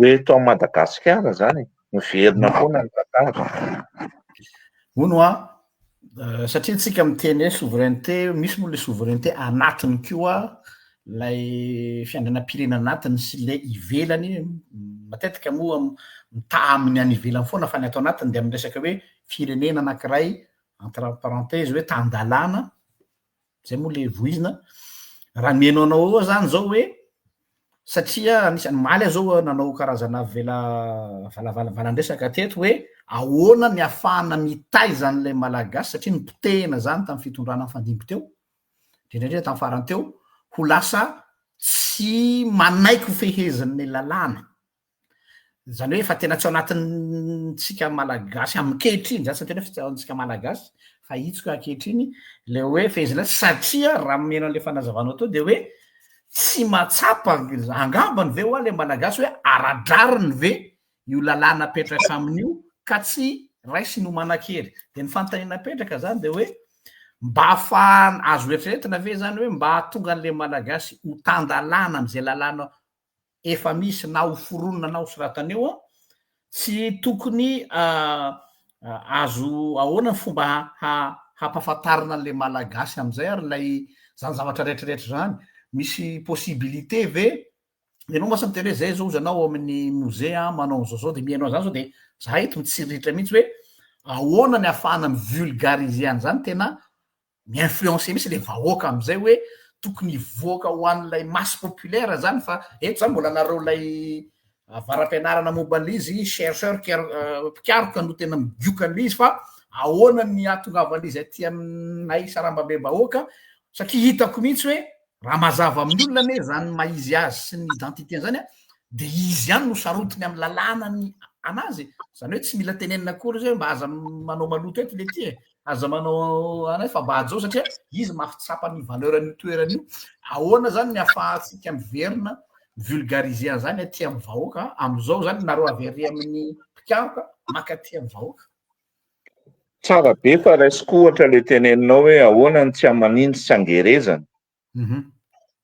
eto a Madagasikara zany, miverina foana ny tantara. Ono satria tsika miteny hoe souveraineté, misy moa le souveraineté anatiny koa lay fiandrianam-pirenena anatiny sy le ivelany. Matetika moa mitaha amin'ny any ivelany foana, fa ny atao anatiny de am'resaka hoe firenena anankiray entre parenthèse hoe tandalana, zay moa le voizina. Raha mihainao ao zany zao hoe satria anisany maly zao nanao karazana valandresaka teto hoe ahoana ny ahafahana mitay zany le malagasy, satria ny potehina zany tamin'ny fitondrana fandimby teo, indrindra tamin'ny farany teo, ho lasa tsy manaiky fehezan'ny lalàna. Zany hoe fa tena tsy ao anatintsika malagasy ankehitriny zany, satria tsy ao antsika malagasy fa hitsika ankehitriny le hoe fehezana, satria raha menao le fanazavanao teo de hoe tsy matsapa angambany ve hoa le malagasy hoe aradrariny ve io lalàna apetraka amin'io ka tsy raisy no manan-kery. De ny fanontaniana apetraka zany de hoe mba ahafahana azo eritreretina ve zany hoe mba hahatonga an'le malagasy ho tandalàna am'izay lalàna efa misy na ho foronina na ho soratana eo tsy tokony azo ahoana ny fomba hampafantarina an'le malagasy am'izay ary lay zany zavatra rehetrarehetra zany misy possibilité ve ianao masa miteny hoe zay zao izy anao amin'ny mozea manao zao de mihainao zany zao de za eto mitsiritra mihitsy hoe ahoana ny ahafahana mivulgariser an'zany tena miinfluencer misy le vahoaka am'izay hoe tokony voaka ho an'lay masse populaire zany fa eto zany mbola nareo lay varam-pianarana momba an'le izy chercheur mpikaroka no tena migioka an'le izy fa ahoana ny atongavan'izy aty aminay sarambabé bahoaka satria hitako mihitsy hoe raha mazava amin'ny olona ne zany maizy azy sy ny identité zany a de izy ihany no sarotiny amin'ny lalàna ny anazy zany hoe tsy mila tenenina akory izy hoe mba aza manao maloto eto le ty e aza manao anay fa mba ajao satria izy mafitsapany valeuran'io toeran'io ahoana zany ny ahafahantsika miverina vulgariser zany aty amin'ny vahoaka am'izao zany nareo avery amin'ny mpikaroka makaty amin'ny vahoaka tsara be fa raisiko ohatra le teneninao hoe ahoana ny tsy amaniny sy angerezana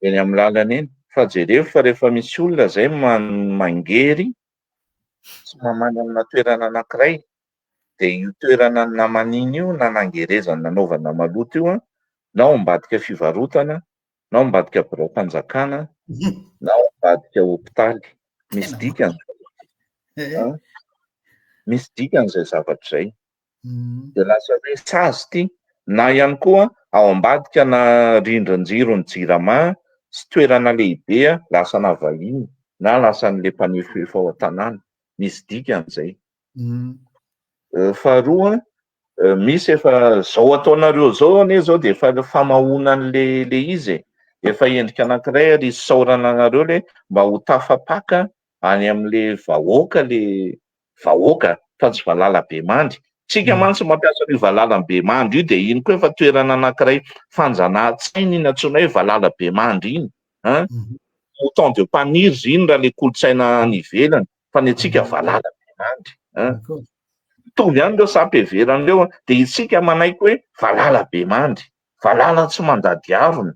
eny amin'ny lalana eny fa jereo fa rehefa misy olona zay mangery tsy mamany amina toerana anankiray de io toerana namaniny io na nangerezana nanaovana maloto io a na ao ambadika fivarotana na ao ambadika birao-panjakana na ao ambadika hopitaly misy dikany misy dikan'izay zavatra zay de lasa hoe sazy ty na ihany koa ao ambadika na rindrin-jiro ny jirama sy toerana lehibe lasa navahiny na lasa n'le mpanefoefo ao an-tanàna misy dikan'izay faharoa misy efa zao ataonareo zao ane zao de efa famahonan'le izy efa endrika anankiray ary saorana anareo le mba ho tafapaka any am'le vahoaka le vahoaka fa tsy valala-be mandry tsika mantsy mampiasa io valala-be mandry io de iny koa efa toerana anankiray fanjanahantsaina iny antsoina hoe valala-be mandry iny autant de mpaniry iny raha le kolotsaina any ivelany fa ny atsika valala-be mandry tovy ihany reo sapy everan'ireo de itsika manaiky hoe valala-be mandry valala tsy mandady arona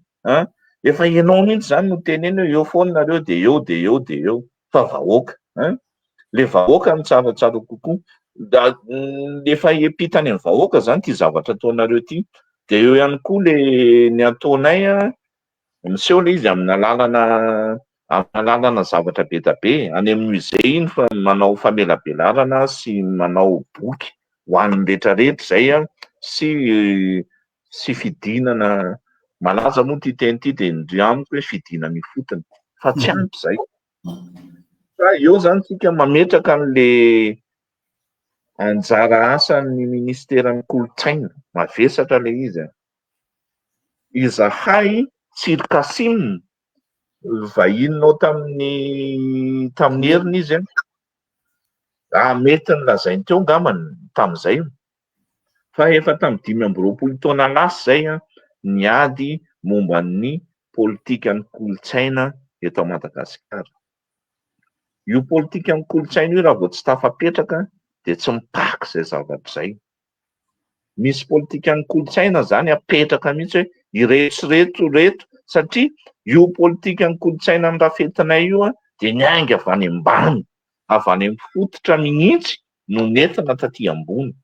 efa ianao mihitsy zany no teneny hoe eo foana nareo de eo de eo de eo fa vahoaka le vahoaka ny tsaratsara kokoa efa epitany amin'ny vahoaka zany ty zavatra ataonareo ty de eo ihany koa le ny ataonay miseho le izy amin'ny alalana zavatra be da be any amin'ny musée iny fa manao famelabelarana sy manao boky ho an'ny rehetrarehetra zay sy fidinana malaza moa ty teny ty de ndry amiko hoe fidina mifotony fa tsy ampy zay fa eo zany tsika mametraka an'le anjara asan'ny ministeran'ny kolotsaina mavesatra le izy izahay Tsirkasim vahininao tamin'ny heriny izy mety ny lazainy teo ngamany tam'izay fa efa tamin'ny 5 taona lasa zay niady momba ny politikan'ny kolotsaina eto Madagasikara. Io politikan'ny kolotsaina io raha vao tsy tafapetraka de tsy mipaky zay zavatra zay. Misy politikan'ny kolotsaina zany apetraka mihitsy hoe ireto satria io politikan'ny kolotsaina ny rafetinay io de niainga avy any ambany avy any amin'ny fototra mihitsy no nentina taty ambony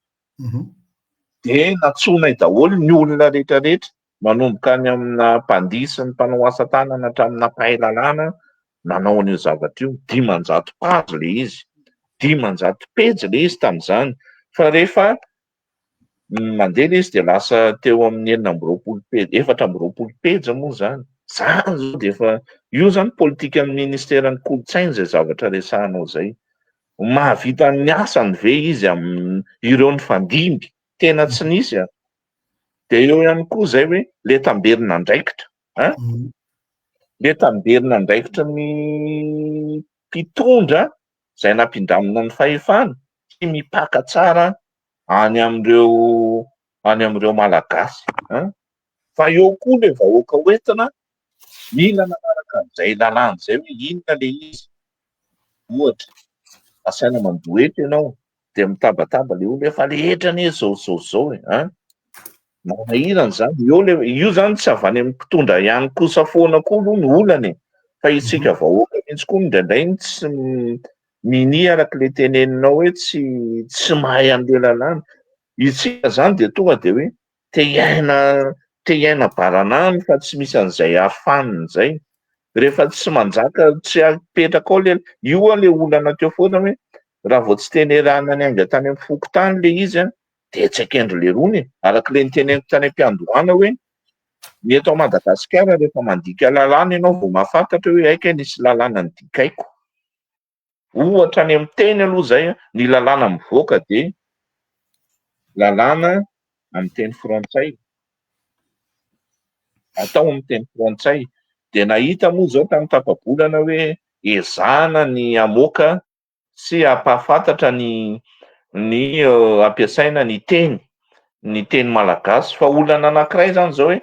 de natsonay daholo ny olona rehetrarehetra manomboka any amina mpandisy ny mpanao asa tanana hatramina mpahay lalàna nanao an'io zavatra io 500 page le izy 500 pejy le izy tam'izany fa rehefa mandeha le izy de lasa teo amin'ny 420 pejy 420 pejy moa zany zao de efa io zany politikan'ny ministeran'ny kolotsaina zay zavatra resahanao zay mahavita ny asany ve izy ireo ny fandimby tena tsy nisy de eo ihany koa zay hoe le tamberina andraikitra le tamberina andraikitra ny mpitondra zay nampindramina ny fahefana sy mipaka tsara any am'ireo malagasy fa eo koa le vahoaka hoentina mila nanaraka an'izay lalàna zay hoe inona le izy ohatra asaina mandoety ianao de mitabataba le olo efa lehetra ane zao mahirana zany io zany tsy avy any amin'ny mpitondra ihany kosa foana koa aloha ny olany fa itsika vahoaka mihitsy koa indraindray tsy mini arak'le teneninao hoe tsy mahay an'le lalàna. Itsika zany de tonga de hoe te hiaina baranany fa tsy misy an'izay afaniny zay. Rehefa tsy manjaka tsy apetraka ao io a le olana teo foana hoe raha vao tsy tenerana ny anga tany amin'ny fokotany le izy a de tsy akendro le rony e. Arak'le niteneniko tany am-piandohana hoe ny eto Madagasikara rehefa mandika lalàna ianao vao mahafantatra hoe aika nisy lalàna nodikaiko. Ohatra any amin'ny teny aloha zay ny lalàna mivoaka de lalàna amin'ny teny frantsay, atao amin'ny teny frantsay. De nahita moa zao tamin'ny tapabolana hoe ezahana ny amoaka sy ampahafantatra ny ampiasaina ny teny malagasy. Fa olana anankiray zany zao hoe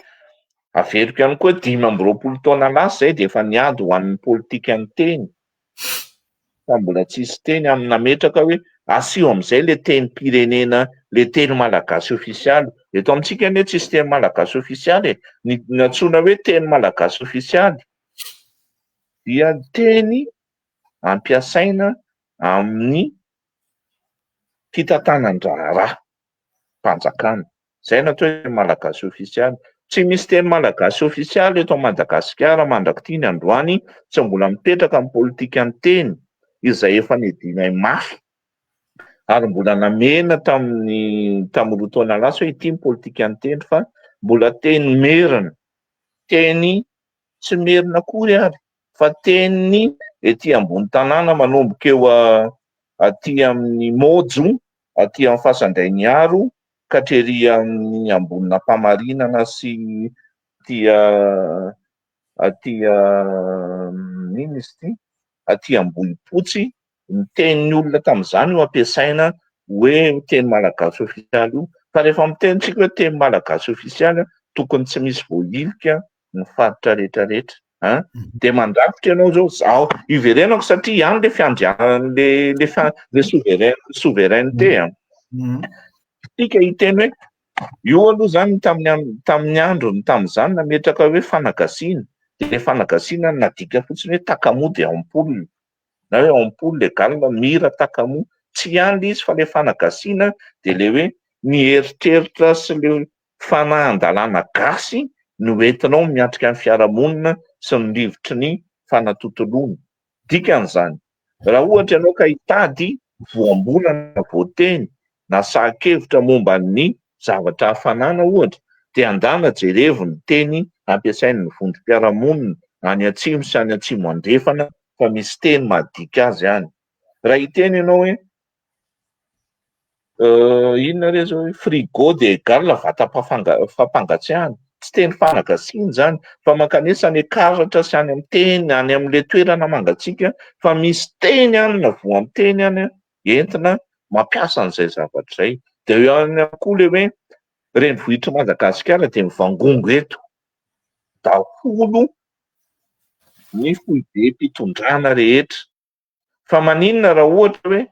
averiko ihany koa 5 taona lasa zay de efa niady ho an'ny politika ny teny. Fa mbola tsisy teny amin'ny nametraka hoe asio amin'izay le tenim-pirenena, le teny malagasy ofisialy. Eto amintsika anie tsisy teny malagasy ofisialy e. Ny antsoina hoe teny malagasy ofisialy dia teny ampiasaina amin'ny fitantanan-draharaha mpanjakana. Zay no atao hoe malagasy ofisialy. Tsy misy teny malagasy ofisialy eto Madagasikara mandrakity ny androany tsy mbola mipetraka amin'ny politika ny teny izay efa nidinay mafy ary mbola namena tamin'ny roa taona lasa hoe ity ny politika ny teny fa mbola teny merina, teny tsy merina akory ary fa teny ety ambony tanàna manomboka eo aty amin'ny Mojo, aty amin'ny Fasandrainiaro katrehary amin'ny ambonina Mpamarinana sy inona izy ity, aty Ambohipotsy. Ny tenin'ny olona tamin'izany ho ampiasaina hoe teny malagasy ofisialy io. Fa rehefa mitenitsika hoe teny malagasy ofisialy tokony tsy misy voailika ny faritra rehetrarehetra. De mandrafitra ianao zao iverenako satria ihany le fiandrianany le souveraineté. Tika hiteny hoe io aloha zany tamin'ny androny tamin'izany nametraka hoe fanagasiana. De le fanagasiana nadika fotsiny hoe takamoa de ampoule, na hoe ampoule légal mira takamoa. Tsy ihany le izy fa le fanagasiana de le hoe ny eritreritra sy le fanahan-dalàna gasy no entinao miatrika amin'ny fiarahamonina sy ny rivotry ny fanatontoloana. Dikan'izany, raha ohatra ianao ka hitady voambolana voateny na sahan-kevitra momba ny zavatra hafanana ohatra, de andana jerevo ny teny ampiasain'ny vondrom-piarahamonina any atsimo sy any atsimo andrefana fa misy teny mahadika azy any. Raha hiteny ianao hoe inona re zao hoe frigo de égal vata fampangatsiahana, tsy teny fanagasiana zany fa mankanesa any karatra sy any amin'ny teny any amin'le toerana mangatsiaka fa misy teny any na voa amin'ny teny any entina mampiasa an'izay zavatra zay. De eo ihany koa le hoe renivohitr'i Madagasikara de mivangongo eto daholo ny foibe mpitondrana rehetra. Fa maninona raha ohatra hoe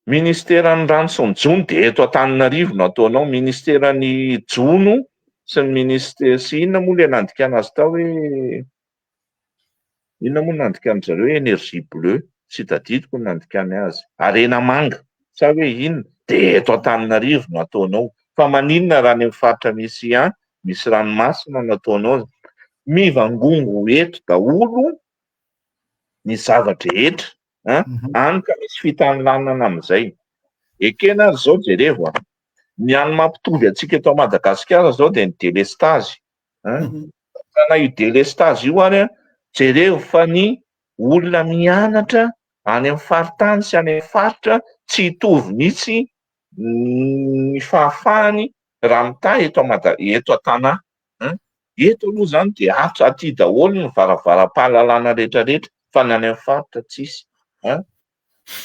ministeran'ny rano sy ny jony de eto Antananarivo no ataonao ministeran'ny jono sy ny ministera sy inona moa le nandikana azy tao hoe inona moa nandikana zareo hoe énergie bleue, tsy tadidiko ny nandikany azy, harena manga sa hoe inona de eto Antananarivo no ataonao. Fa maninona raha ny amin'ny faritra misy ranomasina no ataonao. Mivangongo eto daholo ny zavatra rehetra any ka misy fitanlanana amin'izay. Ekena ary zao jerevo ny any mampitovy antsika eto Madagasikara zao de ny délestage. Na io délestage io ary jerevo fa ny olona mianatra any amin'ny faritany sy any amin'ny faritra tsy hitovy mihitsy ny fahafahany raha mitahy eto an-tanà. Eto aloha zany de aty daholo ny varavara-pahalalana rehetrarehetra fa ny any amin'ny faritra tsisy.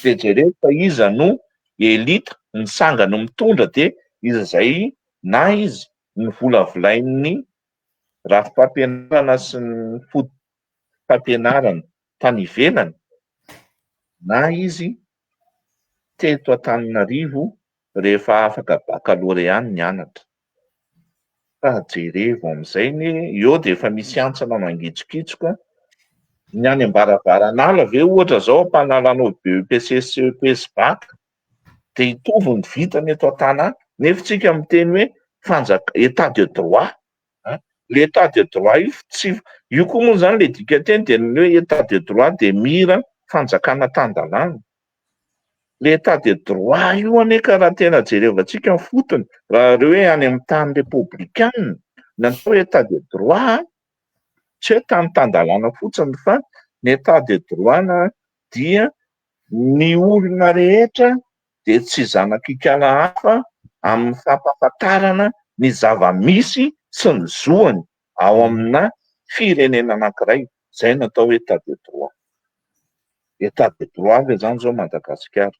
De jereo fa iza no elita ny sanga no mitondra de izy zay na izy ny volavolain'ny rafi-pampianarana sy ny fotom-pampianarana tany ivelany na izy teto Antananarivo rehefa afaka baccalauréat ny anatra. Fa jerevo amin'izay eo de efa misy antsana mangitsokitsoka ny any ambarabaranala ve ohatra zao ampanalanao BEPC CEPS bac dia hitovy ny vitany eto an-tanàna nefa tsika miteny hoe état de droit l'état de droit io tsy io koa moa zany le dika teny dia ny hoe état de droit dia mira fanjakana tan-dalàna l'état de droit io aneka raha tena jerevantsika ny fotony raha reo hoe any amin'ny tany républicaine natao état de droit tsy hoe tany tan-dalàna fotsiny fa ny état de droit dia ny olona rehetra dia tsy zanak'ikala hafa amin'ny fampahafantarana ny zava-misy sy ny zoany ao amina firenena anankiray izay natao état de droit. État de droit ve zany zao Madagasikara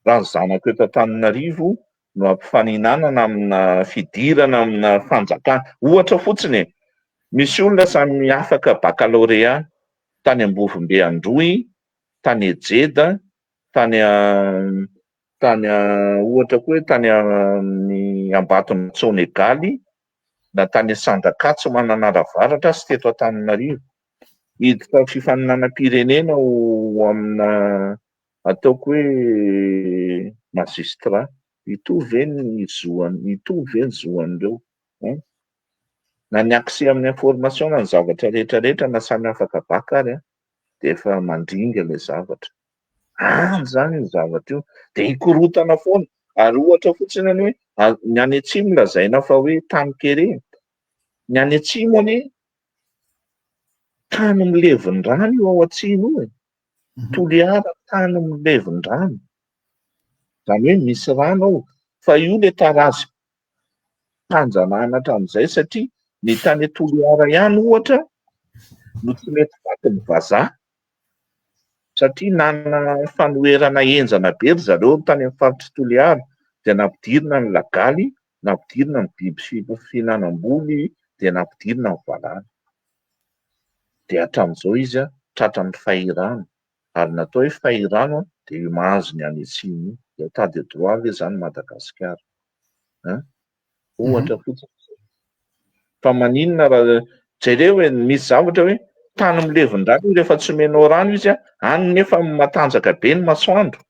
raha ny zanako eto Antananarivo no ampifaninanana amina fidirana amina fanjakana ohatra fotsiny misy olona samy afaka baccalauréat tany Ambovimbeandroy, tany Ejeda, tany ohatra koa hoe tany amin'ny Ambatondratsonegaly na tany Sanjakatso Mananaravatra sy teto Antananarivo. Hiditra fifaninanam-pirenena ao amina ataoko hoe magistrat hitovy ve ny zoan'ireo na ny accès amin'ny information na ny zavatra rehetrarehetra na samy afaka baka ary dia efa mandringa ilay zavatra zany ny zavatra io dia hikorotana foana ary ohatra fotsiny any hoe ny any atsimo lazaina fa hoe tany kere ny any atsimo anie tany milevin-drano io ao atsimo io Toliara tany milevin-drano zany hoe misy rano ao fa io le tarazo tanjanahana hatramin'izay satria ny tany Toliara ihany ohatra no tsy mety vaky ny vazaha satria nanana fanoherana enjana be ry zareo tany amin'ny faritry Toliara dia nampidirina ny lagaly, nampidirina ny biby fihinanam-boly dia nampidirina ny valala dia hatramin'izao izy tratran'ny fahirana ary natao hoe fahirana dia io mahazo ny any atsimo io état de droit ve zany Madagasikara ohatra fotsiny fa maninona raha jereo hoe misy zavatra hoe tany milevin-drano io rehefa tsy omenao rano izy any nefa matanjaka be ny masoandro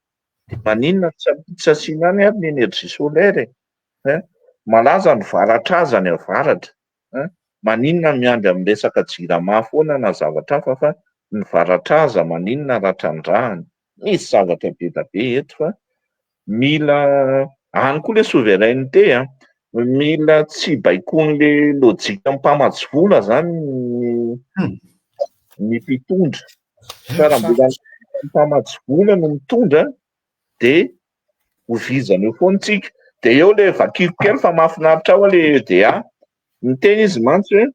dia maninona tsy asiana any ary ny énergie solaire malaza ny varatraza ny avaratra maninona miandry amin'ny resaka jirama foana na zavatra hafa fa ny varatraza maninona ratran-drahany misy zavatra be da be eto fa mila any koa le souveraineté mila tsy baikony le lojika mpamatsy vola zany ny mpitondra fa raha mbola mpamatsy vola no mitondra dia hovizana eo foana tsika dia eo le vakiko kely fa mahafinaritra ao le EDA miteny izy mantsy hoe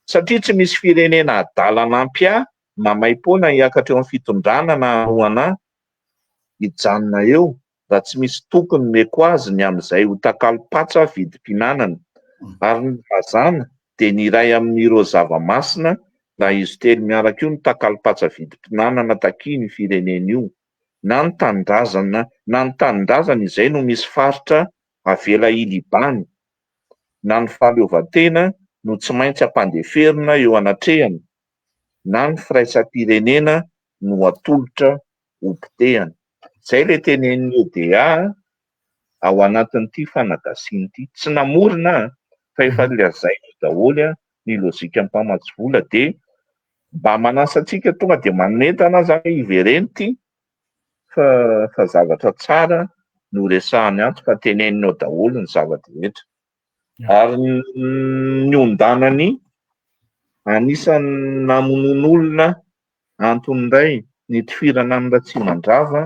satria tsy misy firenena adalana ampy mamay-poana hiakatra eo amin'ny fitondrana na hoanahy hijanona eo raha tsy misy tokony meko azy ny amin'izay ho takalo-patsa vidim-pihinanana ary ny vazana dia ny iray amin'ireo zava-masina na izy telo miaraka io ny takalo-patsa vidim-pihinanana takia ny firenena io na ny tanindrazana izay no misy faritra avela ilibany na ny fahaleovantena no tsy maintsy ampandeferina eo anatrehany na ny firaisam-pirenena no atolotra hopitehany izay le tenenin'ny EDA ao anatin'ity fanagasiana ity tsy namorona fa efa lazaina daholo ny lojika mpamatsy vola dia mba manasa antsika tonga dia manentana zany ivereny ity fa zavatra tsara no resahany ato fa teneninao daholo ny zavatra rehetra ary ny ondanany anisan'ny namonon'olona antony iray ny tifirana amin'ny Ratsimandrava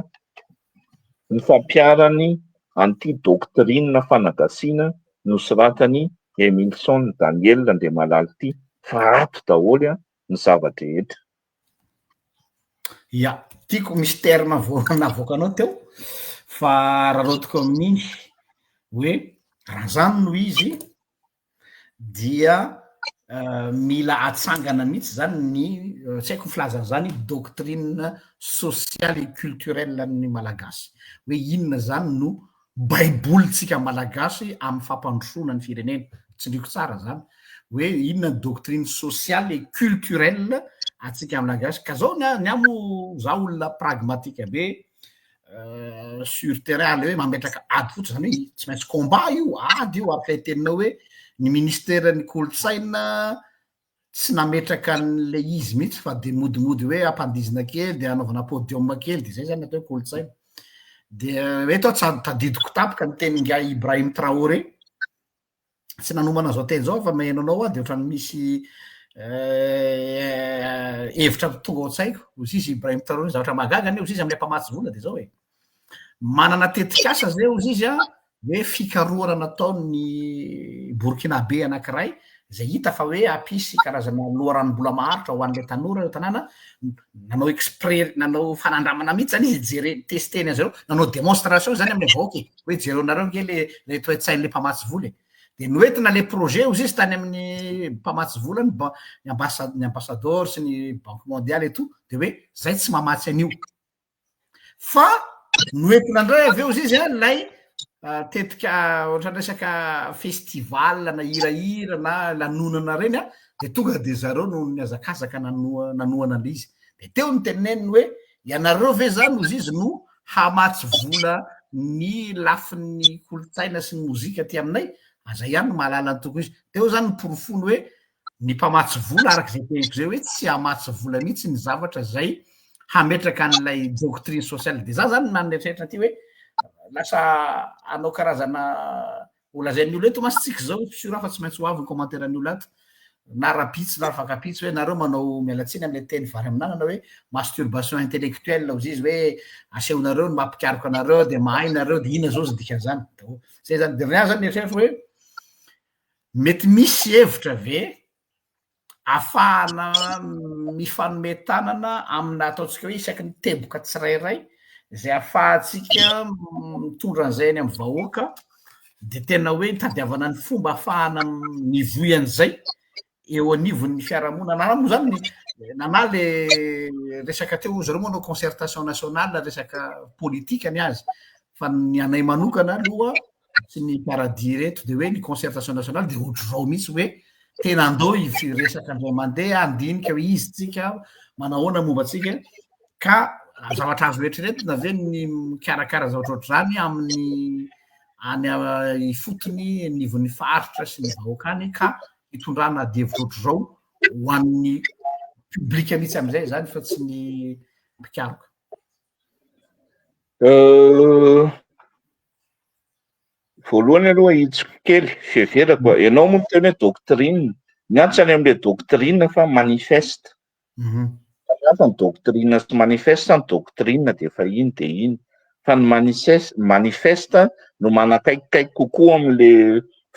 ny fampiarany an'ity doktrina fanagasiana nosoratany Emilson Daniel Andriamalala ity fa ato daholo ny zavatra rehetra. Ia, tiako misy terme navoakanao teo fa raharotiko amin'iny hoe raha zany no izy dia mila atsangana mihitsy zany ny tsy haiko filazana zany doctrine sociale et culturelle ny malagasy hoe inona zany no baibolitsika malagasy amin'ny fampandrosoana ny firenena tsindriko tsara zany hoe inona ny doctrine sociale et culturelle atsika amin'ny langasy ka zao ny amo za olona pragmatique be sur terrain le hoe mametraka ady fotsy zany hoe tsy maintsy combat io ady io araka iteninao hoe ny ministère ny kolotsaina tsy nametraka an'le izy mihitsy fa de modimody hoe ampandizina kely de anaovana podium kely de zay zany atao hoe kolotsaina de hoe tao tsy tadidiko tapoka ny teninga Ibrahim Traoré tsy nanomana zao teny zao fa mahenonao de ohatrany misy hevitra tonga ao tsaiko ozy izy Ibrahim Traoré zavatra magagany ozy izy amin'ny mpamatsy vola de zao hoe manana tetikasa zay ozy izy hoe fikarohana nataony Burkinabe anankiray zay hita fa hoe apisy karazana loharanombola maharitra ho an'le tanora tanàna nanao exprès nanao fanandramana mihitsy zany izy jere testeny azy reo nanao démonstration zany amin'ny vahoaky hoe jereo nareo nge le toe-tsain'le mpamatsy vola de noentina le projet ozy izy tany amin'ny mpamatsy vola ny ambassadeur sy ny banque mondiale et tout de hoe zay tsy mamatsy an'io fa noentina indray aveo izy izy lay tetika ohatrany resaka festival na hirahira na lanonana reny de tonga de zareo no niazakazaka nanoana an'izy de teo ny teneniny hoe ianareo ve zany ozy izy no hamatsy vola ny lafin'ny kolotsaina sy ny mozika ty aminay aza ihany no mahalala ny toko izy teo zany ny porofony hoe ny mpamatsy vola araka zay teniko zay hoe tsy hamatsy vola mihitsy ny zavatra zay hametraka an'ilay doctrine sociale de za zany manetretra ty hoe lasa anao karazana olazan'ny olo eto masitsika zao sura fa tsy maintsy ho avy ny commentaire an'olo ato na rapitsy na afakapitsy hoe nareo manao mialatsiny am'le teny vary aminana hoe masturbation intellectuelle ozy izy hoe asehonareo ny mampikariko anareo de mahay nareo de ina zao zy dikan'izany zay zany de ria zany mieritreritro hoe mety misy hevitra ve afahana mifanometanana amina ataotsika hoe isaky ny teboka tsirairay zay afahantsika mitondra an'izay any amin'ny vahoaka de tena hoe tadiavana ny fomba afahana mivoy an'izay eo anivon'ny fiarahamonina na moa zany nana le resaka teo ozy reo moa no concertation nationale resaka politika ny azy fa ny anay manokana aloha tsy ny paradis reto de hoe ny concertation nationale de ohatry zao mihitsy hoe tena andao resaka andray mandeha andinika hoe izy tsika manahoana momba tsika ka zavatra azo rehetrareto na ve ny mikarakara zavatra ohatry zany amin'ny any ifotony nivon'ny faritra sy ny vahoaka any ka hitondrana devitra ohatry zao ho an'ny publika mihitsy am'izay zany fa tsy ny mpikaroka voalohany aloha hitsiko kely fiheverako ianao moa miteny hoe doctrine ny antsany am'le doctrine fa manifeste fa ny doctrine sy manifeste ny doctrine de fa iny de iny fa ny manifeste no manakaikikaiky kokoa am'le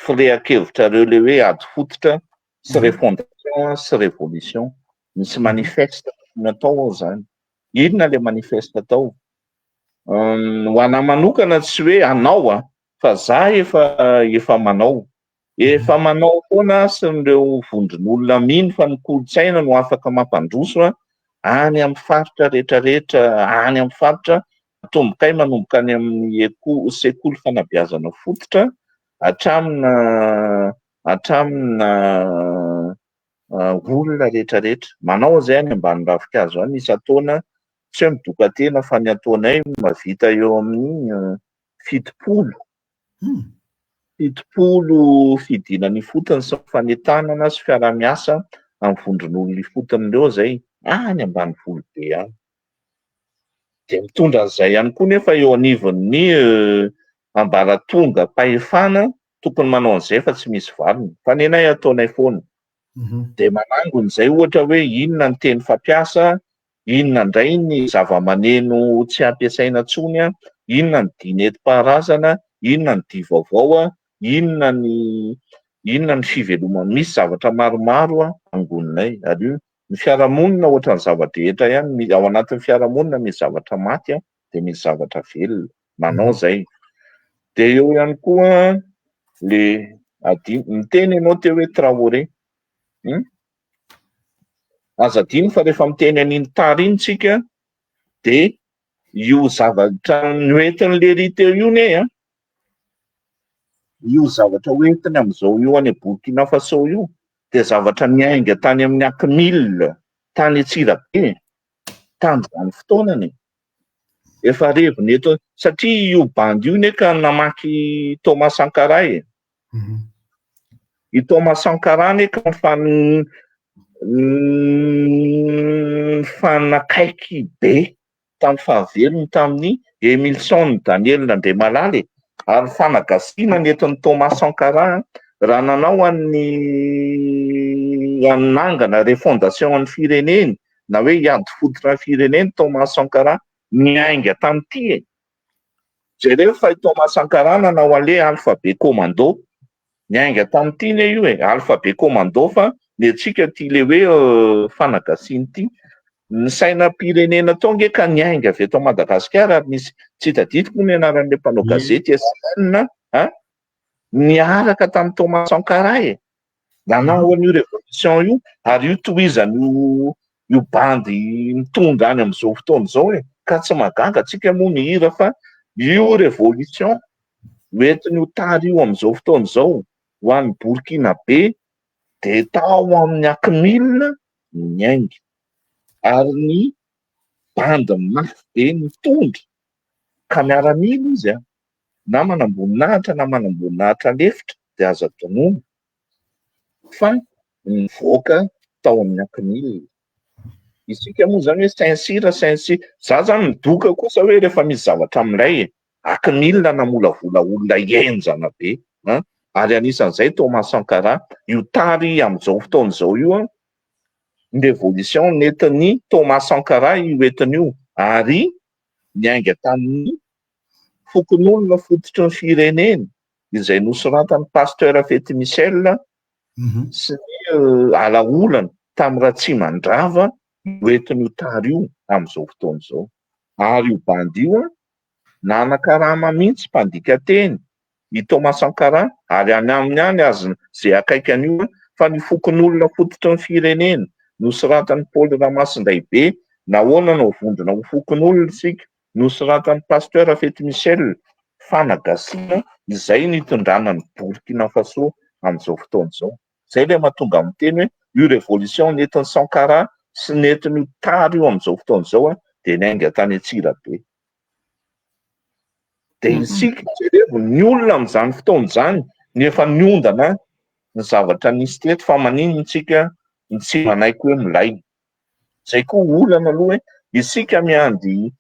firehan-kevitra reo le hoe ady fototra sy refondation sy révolution misy manifeste natao ao zany inona le manifeste atao ho ana manokana tsy hoe anao fa za efa manao foana sy nireo vondron'olona miny fa ny kolotsaina no afaka mampandroso any amin'ny faritra rehetrarehetra any amin'ny faritra tombokay manomboka any amin'ny sekoly fanabeazana fototra hatramina olona rehetrarehetra manao zay any ambany ravikazo any isy ataona tsy hoe midoka tena fa ny ataonay mavita eo amin'ny fitopolo fidinany fotony sy fanetanana sy fiara-miasa amin'ny vondron'olona ifotin'ireo zay any ambany volobe any de mitondra an'izay ihany koa nefa eo anivon'ny ambaratonga pahefana tokony manao an'izay fa tsy misy valiny fa nenay ataonay foana de manangon'izay ohatra hoe inona ny teny fampiasa inona indray ny zava-maneno tsy ampiasaina tsony inona ny dinety-paharazana inona ny dia vaovao inona ny fivelomana misy zavatra maromaro angoninay ary ny fiarahamonina ohatra ny zava-drehetra ihany ao anatin'ny fiarahamonina misy zavatra maty de misy zavatra velona manao zay de eo ihany koa le miteny ianao teo hoe Traoré aza adiny fa rehefa miteny an'iny tary iny tsika de io zavatra noentin'le ry teo io ne io zavatra hoentiny am'izao io any Burkina Faso io dia zavatra niainga tany amin'ny Akimila, tany Antsirabe, tam'izany fotoanany. Efa reviny eto, satria io bandy io ka namaky Thomas Sankara e. I Thomas Sankara ka fanakaiky be tamin'ny fahavelony tamin'ny Emilson Daniel Nandriamalala e. Ary fanagasiana nentin'ny Thomas Sankara raha nanao anangana refondation an'ny fireneny na hoe hiady fototra ny fireneny Thomas Sankara niainga tamin'ity e. Jereo fa i Thomas Sankara nanao an'le alphabet commando niainga tamin'ity ne io e, alphabet commando fa ny antsika ty le hoe fanagasiany ty. Ny sainam-pirenena tonga ka niainga avy eto Madagasikara ary misy tsy tadidiko ny anaran'le mpanao gazety SN niaraka tamin'ny Thomas Sankara e. Nanao an'io revolution io ary io tohizany io bandy mitondra any amin'izao fotoana izao e. Ka tsy magaga tsika moa mihira fa io revolution hoentiny ho tary io amin'izao fotoana izao ho an'ny Burkina be dia tao amin'ny Akimila niainga. Ary ny bandy mafy be mitondra ka miaramila izy na manamboninahitra na manamboninahitra lefitra dia aza tonoana fa nivoaka tao amin'ny Akimila. Isika moa zany hoe Saint-Cyr, za zany midoka kosa hoe rehefa misy zavatra amin'ilay e. Akimila namolavola olona henjana be ary anisan'izay Thomas Sankara io tary amin'izao fotoana izao io ny revolution nentin'ny Thomas Sankara io entin'io ary niainga tamin'ny fokon'olona fototry ny fireneny izay nosoratan'ny pasteur Fety Michel sy ny alaolana tamin'ny Ratsimandrava hoentin'io tary io amin'izao fotoana izao. Ary io bandy io nanakarama mihitsy mpandika teny i Thomas Sankara ary any aminy any azy zay akaiky an'io fa ny fokon'olona fototry ny firenena nosoratan'ny Paul Ramasindraibe nahoana no vondrona ho fokon'olona isika nosoratan'ny pasteur Fety Michel fanagasiana izay nitondrana ny Burkina Faso amin'izao fotoana izao. Zay le mahatonga amin'ny teny hoe io revolution nentin'ny Sankara sy nentin'io tary io amin'izao fotoana izao dia niainga tany Antsirabe. Dia isika jereo ny olona amin'izany fotoana izany nefa niondana ny zavatra nisy teto fa maninona isika tsy manaiky hoe milay. Zay koa olana aloha hoe isika miandy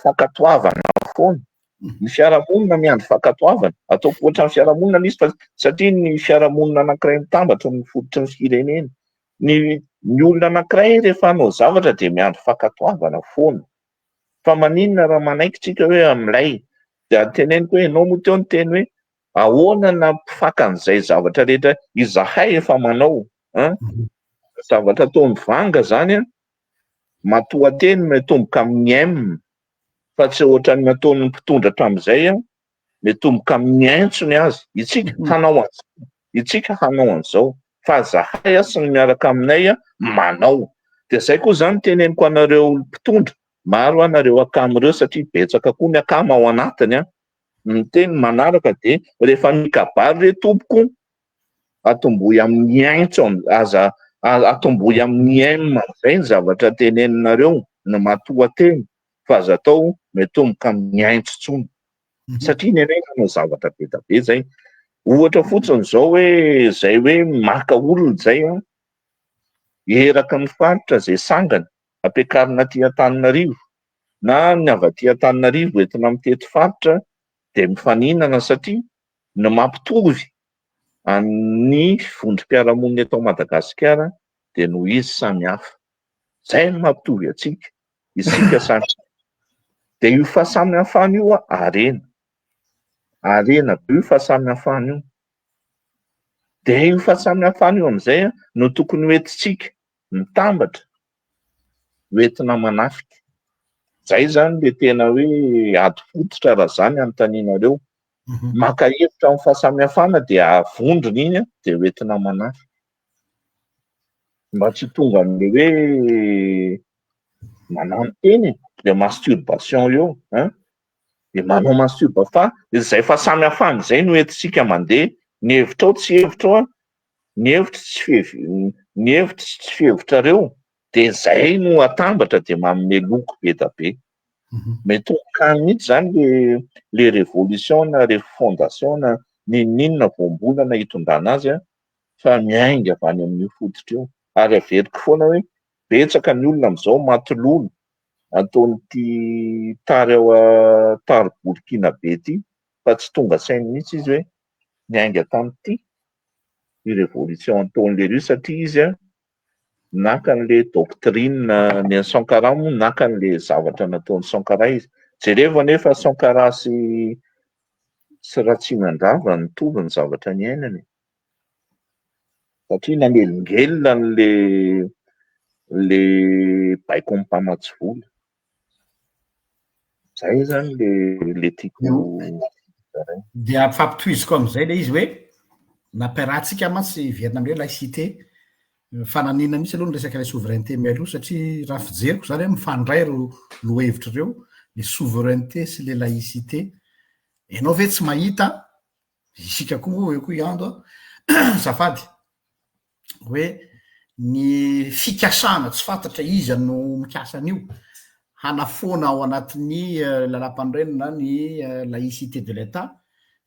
fankatoavana foana. Ny fiarahamonina miandy fankatoavana ataoko ohatra ny fiarahamonina nisy fa satria ny fiarahamonina anankiray mitambatra ny fototry ny firenena. Ny olona anankiray rehefa hanao zavatra dia miandy fankatoavana foana. Fa maninona raha manaiky tsika hoe amilay dia teneniko hoe ianao moa teo ny teny hoe ahoana na mpifakan'izay zavatra rehetra izahay efa manao. Zavatra toa mivanga zany matoa-teny metomboka amin'ny M fa tsy ohatra ny nataon'ny mpitondra hatramin'izay metomboka amin'ny aintsony azy. Itsika hanao an'izao fa zahay sy ny miaraka aminay manao. Dia zay koa zany teneniko anareo mpitondra maro anareo akamireo satria betsaka koa ny akama ao anatiny ny teny manaraka dia rehefa mikabary re tompoko atombohy amin'ny aintso aza atombohy amin'ny M izay ny zavatra teneninareo ny matoa-teny fa aza atao metomboka amin'ny aintso tsony satria ny anay nanao zavatra be da be zay. Ohatra fotsiny izao hoe zay hoe maka olona zay eraky ny faritra zay sangany ampiakarina aty Antananarivo na ny avy aty Antananarivo entina mitety faritra dia mifaninana satria ny mampitovy ny vondrom-piarahamonina eto Madagasikara dia noho izy samy hafa. Zay no mampitovy atsika isika samy. Dia io fahasamihafana io arena be io fahasamihafana io. Dia io fahasamihafana io amin'izay no tokony hoentintsika mitambatra hoentina manafika. Zay zany le tena hoe ady fototra raha zany anontanianareo. Maka hevitra amin'ny fahasamihafana dia avondrona iny dia hoentina manafika. Mba tsy tonga amin'le hoe manano teny le masturbation eo dia manao masturbation fa izay fahasamihafana izay no entintsika mandeha ny hevitra ao tsy hevitra ao ny hevitra tsy fihevitrareo de zay no atambatra de manome loko be da be. Mety hokany mihitsy zany le révolution na refondation na ninona voambolana hitondrana azy fa miainga avy any amin'ny fototra eo. Ary averiko foana hoe betsaka ny olona am'izao matololo ataonyity tary tary Borikina be ty fa tsy tonga sainy mihitsy izy hoe miainga tam'ty i révolution ataon'le rio satria izy naka an'le doctrine ny Sankara moa naka an'le zavatra nataony Sankara izy. Jereo nefa Sankara sy Ratsimandrava nitovy ny zavatra niainany. Satria nanelingelina le baiko amin'ny mpamatsy vola. Zay zany le tiako. Dia afampitohiziko am'izay le izy hoe nampiarahantsika mantsy Vietnam hoe laïcité fananina misy aloha ny resaka le souveraineté mialoha satria raha fijeriko zany hoe mifandray lo hevitra ireo le souveraineté sy le laïcité. Ianao ve tsy mahita isika koa eo koa iando zafady hoe ny fikasana tsy fantatra iza no mikasan'io hanafoana ao anatin'ny lalam-panorenana ny laïcité de l'État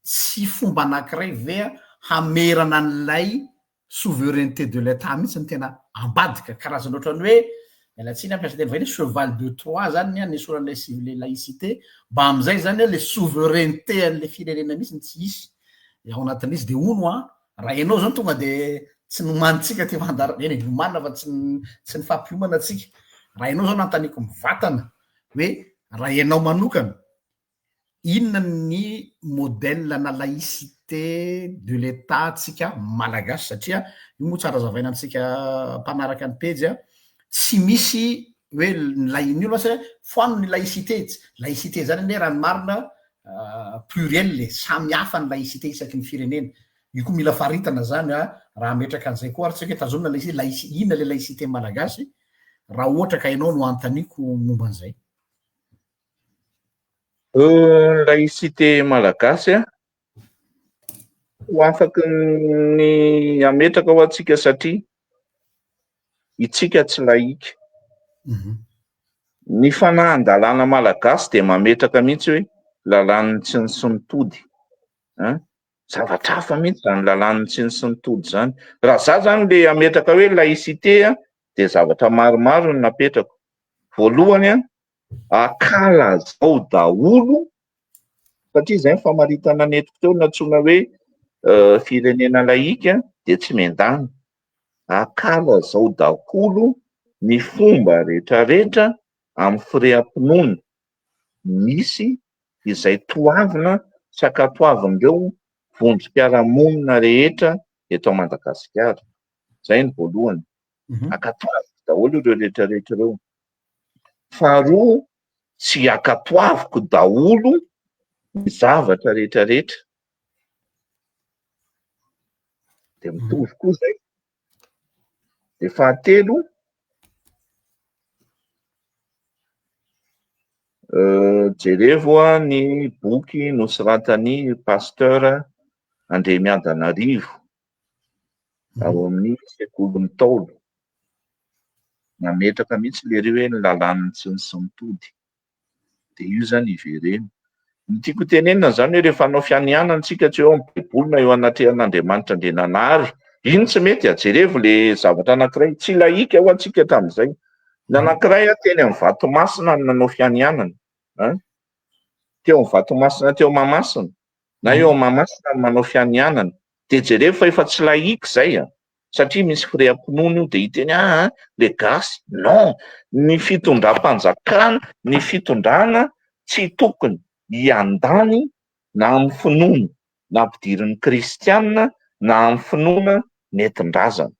tsy fomba anankiray vea hamerana an'ilay souveraineté de l'État mihitsy ny tena ambadika karazana ohatrany hoe mialatsiny ampiasa teny vahiny cheval de Troie zany nesoran'le laïcité mba am'izay zany le souveraineté an'le firenena mihitsy ny tsy isy ao anatin'izy de ono raha ianao zany tonga de tsy nomanitsika ty mandarany eny nomana fa tsy ny fampiomana atsika. Raha ianao zao nantaniko mivatana hoe raha ianao manokana inona ny modèle na laïcité de l'État tsika malagasy satria io moa tsara zavaina antsika mpanaraka ny pejy tsy misy hoe ny olo asa foano ny laïcité zany hoe raha ny marina pluriel le samy hafa ny laïcité isaky ny firenena. Io koa mila faritana zany raha metraka an'izay koa ary tsika hoe tazomina inona le laïcité malagasy raha ohatra ka ianao no antaniko momba an'izay. Laïcité malagasy ho afaky ny ametraka ho antsika satria itsika tsy laïka. Ny fanahan-dalàna malagasy de mametraka mihitsy hoe lalàn'ny tsy ny sy nitody. Zavatra hafa mihitsy zany lalàn'ny tsy ny sy nitody zany. Raha za zany le ametraka hoe laïcité de zavatra maromaro no napetrako. Voalohany akala zao daholo satria zay ny famaritana netiko teo natsoina hoe firenena laïka de tsy mendana. Akala zao daholo ny fomba rehetrarehetra amin'ny firaim-pinoana misy izay toavina sy ankatoavin'ireo vondrom-piarahamonina rehetra eto Madagasikara. Zay ny voalohany. Ankatoaviko daholo ireo rehetrarehetra ireo. Faharoa, tsy ankatoaviko daholo ny zavatra rehetrarehetra. De mitovy koa zay. De fahatelo, jerevo ny boky nosoratan'ny pasteur Andremiadanarivo ao amin'ny sekoly Ntaolo. Nametraka mihitsy le hoe ny lalàn'ny tsy ny sy nitody. De io zany iverena. Ny tiako tenenina zany hoe rehefa hanao fianianana antsika tsy eo amin'ny baiboly na eo anatrehan'Andriamanitra Andrenanahary, iny tsy mety jerevo le zavatra anankiray tsy laïka ho antsika hatramin'izay. Ny anankiray teny amin'ny Vatomasina no nanao fianianana. Teo amin'ny Vatomasina teo Mahamasina na eo Mahamasina no manao fianianana. De jerevo fa efa tsy laïka zay satria misy firaim-pinoana io de hiteny le gasy. Non, ny fitondram-panjakana, ny fitondrana tsy tokony hiandany na amin'ny finoana na ampidiriny kristianina na amin'ny finoana nentin-drazana.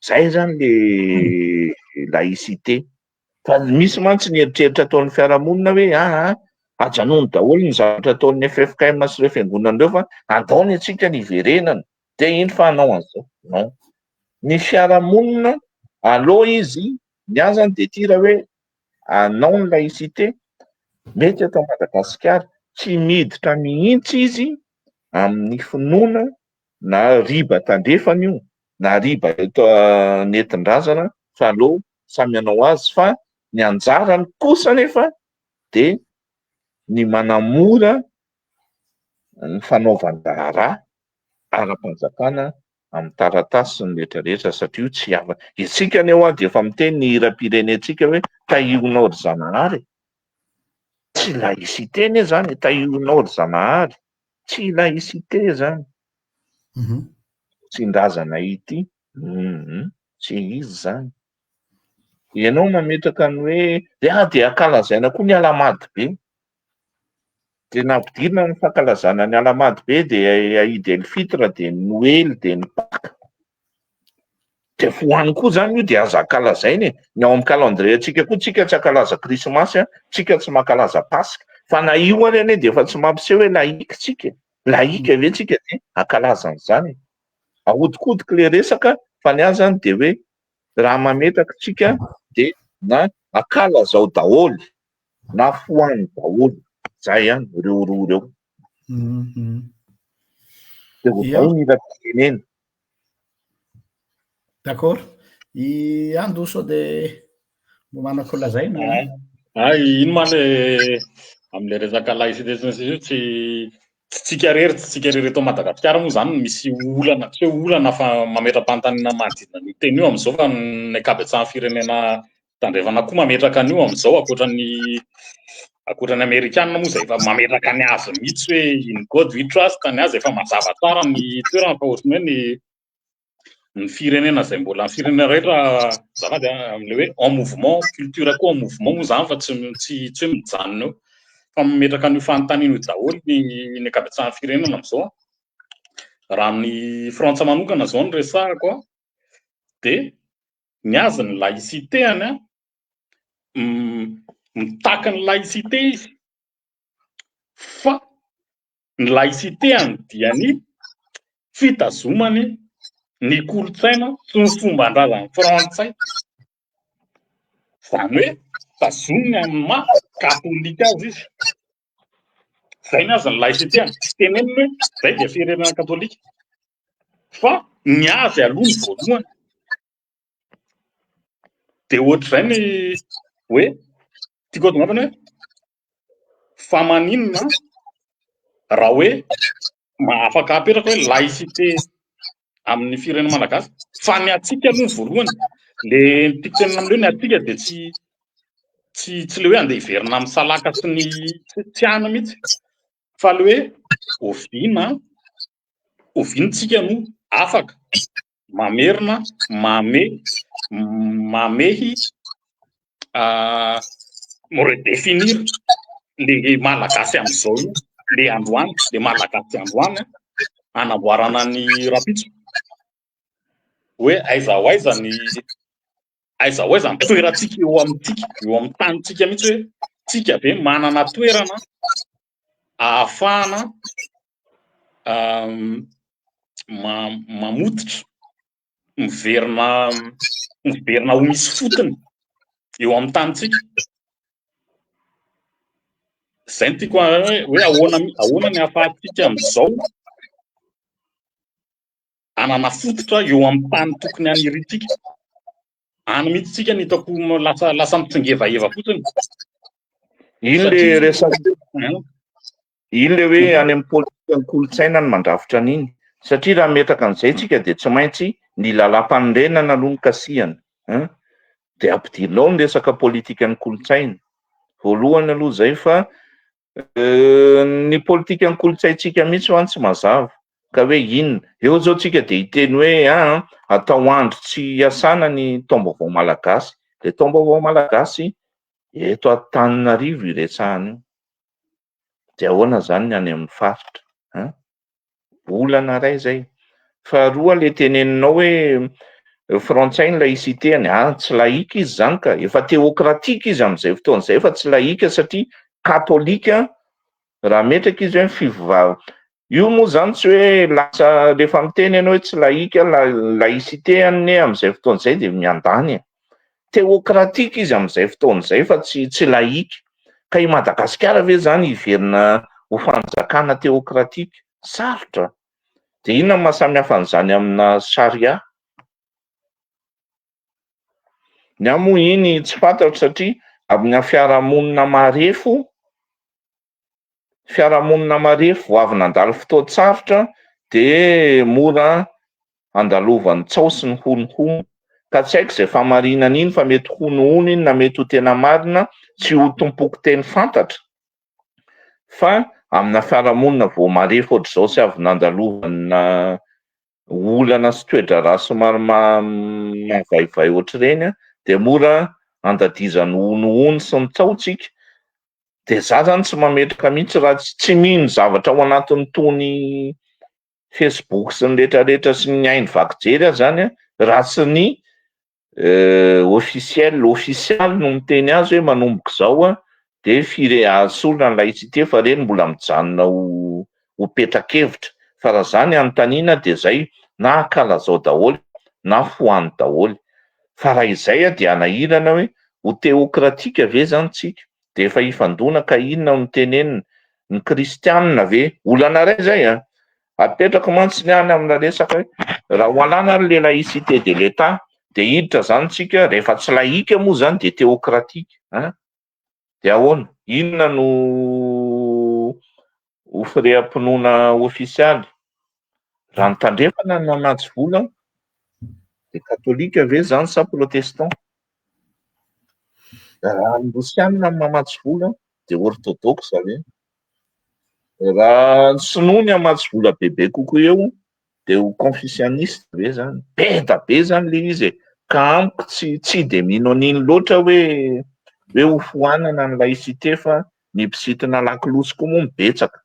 Zay zany le laïcité. Fa misy mantsy ny eritreritra ataon'ny fiarahamonina hoe ajanony daholo ny zavatra ataon'ny FFKM sy ireo fiangonan'ireo fa andaony antsika ny iverenana. De iny fa hanao an'izao. Non. Ny fiarahamonina aloha izy miazana de tira hoe hanao ny laïcité mety eto Madagasikara tsy miditra mihitsy izy amin'ny finoana na riba tandrefana io na riba eto nentin-drazana fa aleo samy anao azy fa ny anjarany kosa nefa dia ny manamora ny fanaovan-draharaha ara-panjakana amin'ny taratasy sy ny rehetrarehetra satria io tsy afaka isika ny eo dia efa miteny ny hiram-pirenentsika hoe tahionao ry zanahary tsy laïcité ne zany tahionao ry zanahary tsy laïcité zany tsindrazana ity tsy izy zany ianao mametraka ny hoe dia ankalazaina koa ny alamady be tena ampidirina ny fankalazana ny alamady be dia Eid el Fitra dia Noely dia ny Pâques dia foany koa zany io dia aza ankalazaina ny ao amin'ny calendrier antsika koa tsika tsy ankalaza krismasy tsika tsy mankalaza Pasika fa na io ary anie dia efa tsy mampiseho hoe laïque tsika laïque ave tsika dia ankalazan'izany ahodikodik' le resaka fa ny azany dia hoe raha mametraka tsika dia na ankalaza daholo na foany daholo zay ihany ireo roa ireo dia zay ny hiram-pirenena. D'accord. I Ando sao dia mbo manako lazaina ino ma le am'le resaka laïcité io tsy tsika rery eto Madagasikara moa zany misy olana tsy hoe olana fa mametra-panontaniana manodidina ny teny io amin'izao fa ny ankabetsahan'ny firenena tandrefana koa mametraka an'io amin'izao akoatran'ny Amerikanina moa zay efa mametraka ny azy mihitsy hoe in God we trust ny azy efa mazava tsara ny toerana fa ohatrany hoe ny firenena zay mbola ny firenena rehetra zafady am'le hoe en mouvement culture koa en mouvement moa zany fa tsy hoe mijanona eo fa mametraka an'io fanontaniana io daholo ny ankabetsahan'ny firenena amin'izao raha amin'ny Frantsa manokana zao ny resahako dia ny azy ny laïcité any mitaka ny laïcité izy fa ny laïcité any dia ny fitazomany ny kolotsaina sy ny fomban-drazan'ny frantsay zany hoe tazominy amin'ny maha katolika azy izy zay ny azy ny laïcité any teneniny hoe zay dia firenena katolika fa ny azy aloha ny voalohany dia ohatr'izay ny hoe tiako atongavana hoe fa maninona raha hoe afaka apetraka hoe laïcité amin'ny firenena malagasy fa ny atsika aloha ny voalohany le tiako tenena am'leo ny atsika dia tsy le hoe andeha hiverina amin'ny salaka sy ny tsy hana mihitsy fa le hoe ovintsika no afaka mamerina mamehy redéfinir le malagasy amin'izao io le androany le malagasy androany anamboarana ny rapitso hoe aiza ho aiza ny toerantsika eo amintsika eo amin'ny tanitsika mihitsy hoe tsika be manana toerana ahafahana mamototra miverina ho misy fotony eo amin'ny tanitsika zay ny tiako hoe ahoana ny ahafahantsika amin'izao anana fototra eo amin'ny tany tokony aniritsika any mihitsy tsika ny hitako lasa mitsingevaeva fotsiny ino le resaka ino le hoe any amin'ny politika ny kolotsaina ny mandrafitra an'iny satria raha metraka an'izay tsika dia tsy maintsy ny lalam-panorenana aloha ny kasihana dia ampidirinao ny resaka politika ny kolotsaina voalohany aloha zay fa ny politika ny kolotsaintsika mihitsy ho any tsy mazava ka hoe inona eo zao tsika dia hiteny hoe atao andro tsy hiasana ny taom-baovao malagasy le taom-baovao malagasy eto Antananarivo iretsahana io dia ahoana zany ny any amin'ny faritra olana ray zay faharoa le teneninao hoe frantsay ny laïcité any tsy laïque izy zany ka efa théocratique izy amin'izay fotoan'izay fa tsy laïque satria katolika raha metraka izy hoe fivavahana io moa zany tsy hoe lasa rehefa miteny ianao hoe tsy laïque laïcité any amin'izay fotoan'izay dia miandany théocratique izy amin'izay fotoan'izay fa tsy laïque ka i Madagasikara ve zany hiverina ho fanjakana théocratique sarotra de inona no mahasamihafa an'izany amina saria? Ny amo iny tsy fantatro satria amin'ny fiarahamonina marefo vao avy nandalo fotoan-tsarotra de mora andalovan'ny tsao sy ny honohono. Ka tsy haiko izay famarinana iny fa mety honohono iny na mety ho tena marina, tsy ho tompoko teny fantatra. Fa amina fiarahamonina vao marefo ohatr'izao sy avy nandalovanà olana sy toe-draharaha somary mahavaivay ohatr'ireny de mora andadizan'ny honohono sy ny tsao tsika. De za zany tsy mametraka mihitsy raha tsy mino zavatra ao anatin'itony Facebook sy ny rehetrarehetra sy ny ainy vaky jery aho zany raha tsy ny ofisialy no miteny azy hoe manomboka izao de solona ny laïcité fa reny mbola mijanona ho petak'hevitra. Fa raha zany anontaniana de zay na ankalazao daholo na fohany daholo. Fa raha izay dia anahirana hoe ho teokratika ve zany tsika? De efa hifandona ka inona no tenenina? Ny kristianina ve? Olana ray zay apetrako mantsy ny any amina resaka hoe raha ho alana ary le laïcité de l'État de hiditra zany tsika rehefa tsy laïka moa zany de teokratika. De ahoana? Inona no ho fiream-pinoana ofisialy? Raha ny tandrefana no mamatsy vola de katolika ve zany sa protestant? Raha ny rosianina no mamatsy vola de orthodoxe ve? Raha ny sinoa no mamatsy vola bebe kokoa eo de ho confucianiste ve zany? Be da be zany le izy ka amiko tsy de mino an'iny loatra hoe ho foanana ny laïcité fa ny mpisintona lakolosy koa moa mibetsaka.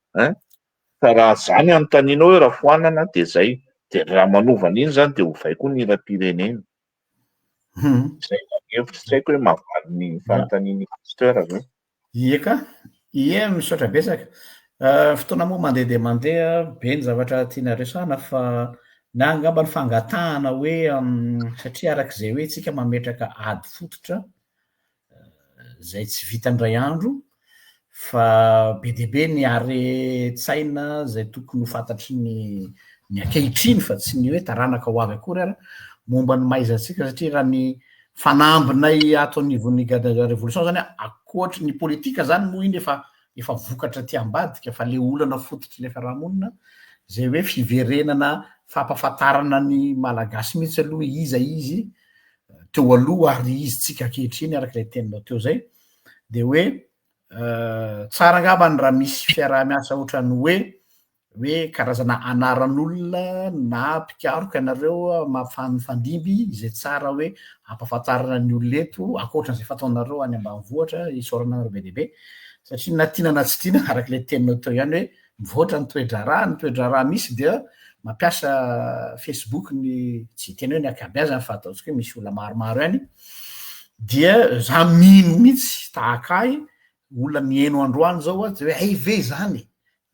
Fa raha zany anontanianao hoe raha foanana de zay. De raha manova an'iny zany de hovay koa ny hiram-pirenena. Zay hevitra tsy haiko hoe mahavaly ny fanontanian'ny pasteur ve? Ieka, misaotra betsaka. Fotoana moa mandeha de mandeha be ny zavatra tiana resahana fa na angamba ny fangatahana hoe satria arak'izay hoe tsika mametraka ady fototra zay tsy vitandray andro fa be dia be ny are-tsaina zay tokony ho fantatry ny ankehitriny fa tsy ny hoe taranaka ho avy akory ary momba ny maizantsika satria raha ny fanambinay ato anivon'ny révolution zany akoatry ny politika zany moa iny efa vokatra ty ambadika fa le olana fototry le fiarahamonina zay hoe fiverenana fampafantarana ny malagasy mihitsy aloha iza izy teo aloha ary izy tsika ankehitriny arak'ilay teninao teo zay de hoe tsara angambany raha misy fiaraha-miasa ohatrany hoe karazana anaran'olona na mpikaroka ianareo mafandimby izay tsara hoe ampafantarana ny oloneto akoatran'izay fataonareo any ambanivohitra isaoranareo be deaibe satria na tiana na tsy tiana arak'ilay teninao teo ihany hoe mivoatra ny toe-draharaha misy dia mampiasa Facebook ny tsy tena hoe ny akabeazany fa ataontsika hoe misy olona maromaro ihany dia za mino mihitsy tahakay olona mihaino androany zao de hoe ve zany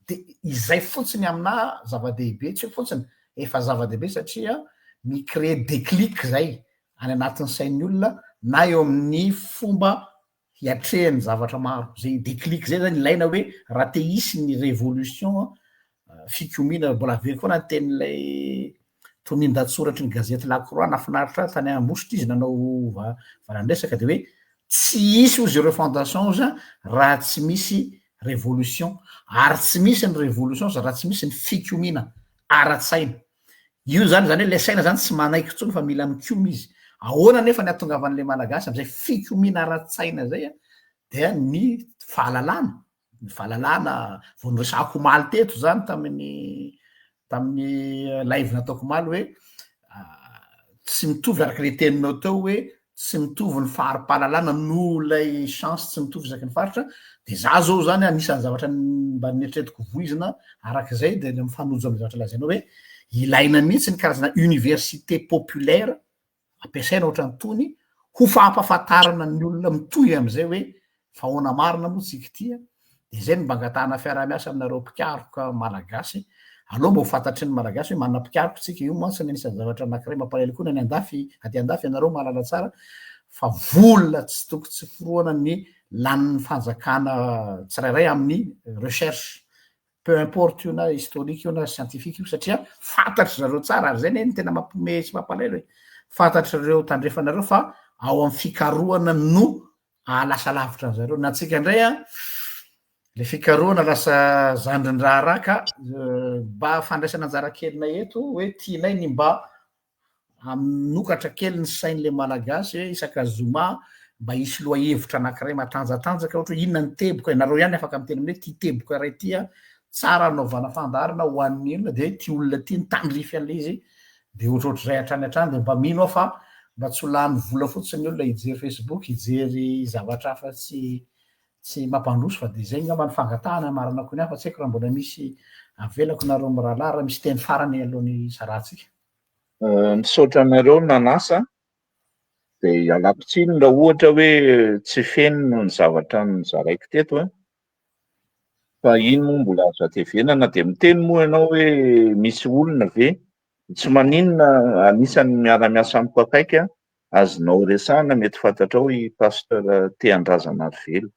de izay fotsiny amina zava-dehibe tsy hoe fotsiny efa zava-dehibe satria micrée déclic zay any anatin'ny sain'ny olona na eo amin'ny fomba hiatrehany zavatra maro zay déclic zay zany ilaina hoe raha te hisy ny révolution fikomina mbola very foana ny tenin'ilay tonindatsoratry ny gazety La Croix nafinaritra tany Ambositra izy nanao valandresaka de hoe tsy hisy ozy ireo fondation za raha tsy misy révolution ary tsy misy ny révolution za raha tsy misy ny fikomina ara-tsaina io zany hoe le saina zany tsy manaiky tsony fa mila mikoma izy ahoana nefa ny atongavan'le malagasy am'izay fikomina ara-tsaina zay dia ny fahalalana vao nyresahako maly teto zany tamin'ny live nataoko maly hoe tsy mitovy arak'le teninao teo hoe tsy mitovy ny fahari-pahalalana no lay chance tsy mitovy isaky ny faritra de za zao zany anisan'ny zavatra mba nieritreretiko voizina arak'izay de mifanojo amin'ny zavatra lazainao hoe ilaina mihitsy ny karazana université populaire ampiasaina ohatrany tony ho fampafantarana ny olona mitohy am'izay hoe fahoana marina moa tsika tia de zay ny mbangatahana fiaraha-miasa aminareo mpikaroka malagasy aloha mba ho fantatry ny malagasy hoe manana mpikaroka tsika io mantsy ny anisan'ny zavatra anankiray mampalahelo koa ny aty andafy ianareo mahalala tsara fa vola tsy toko tsy foroana ny lanin'ny fanjakana tsirairay amin'ny recherche peu importe io na historique io na scientifique io satria fantatry zareo tsara ary zay ny tena mampome sy mampalaelo hoe fantatry zareo tandrefanareo fa ao amin'ny fikarohana no lasa lavitra ny zareo na antsika indray a le fikarohana lasa zandrindraha raha ka mba fandraisana anjara kelina eto hoe tianay ny mba aminokatra kely ny sain'le malagasy hoe isaka zoma mba isy loha hevitra anankiray matanjatanjaka ohatra hoe inona ny teboka nareo ihany afaka miteny hoe ty teboka ray tya tsara anaovana fandarina ho an'ny olona de ty olona ty ny tandrify an'le izy de ohatrohatr'izay hatrany hatrany de mba mino aho fa mba tsy ho lany vola fotsiny olona hijery Facebook hijery zavatra hafa tsy mampandroso fa de zay ngamba ny fangatahana marina koa ny hafa tsy haiko raha mbola misy avelako nareo mirahalahy raha misy teny farany alohan'ny zaratsika. Misaotra anareo nanasa de alako tsiny raha ohatra hoe tsy fenino ny zavatra nozaraiko teto a fa iny moa mbola azo atevenana de miteny moa ianao hoe misy olona ve tsy maninona anisan'ny miara-miasa amiko akaiky azonao resahana mety fantatrao i pasteur Teandrazana Arivelo.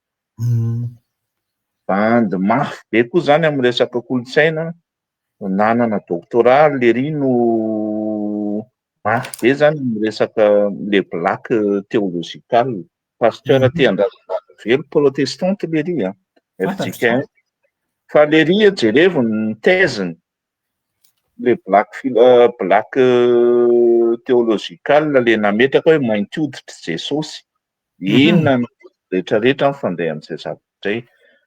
Bandy mafy be koa zany amin'ny resaka kolotsaina nanana doctorat lery no mafy be zany amin'ny resaka le black théological pasteur Teandrazana Arivelo protestante lery FJKM fa lery jerevo ny thèse le black théological le nametraka hoe mainty hoditra Jesosy inona no rehetrarehetra mifandray amin'izay zavatra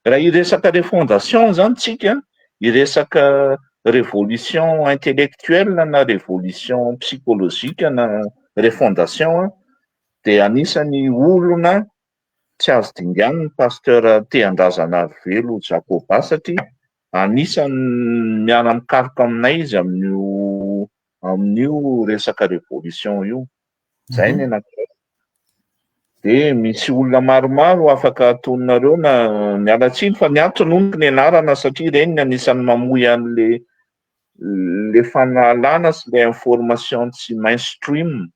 raha iresaka refondation zany tsika iresaka révolution intellectuelle na révolution psychologique na refondation de anisany olona tsy azo dingan'ny pasteur Teandrazana Arivelo Jacoba satria anisany miara-mikaroka aminay izy amin'io resaka révolution io zay ny anankiray de misy olona maromaro afaka atononareo na mialatsiny fa niatso nonoko ny anarana satria ireny ny anisany mamoy an'le fanahalana sy le information tsy mainstream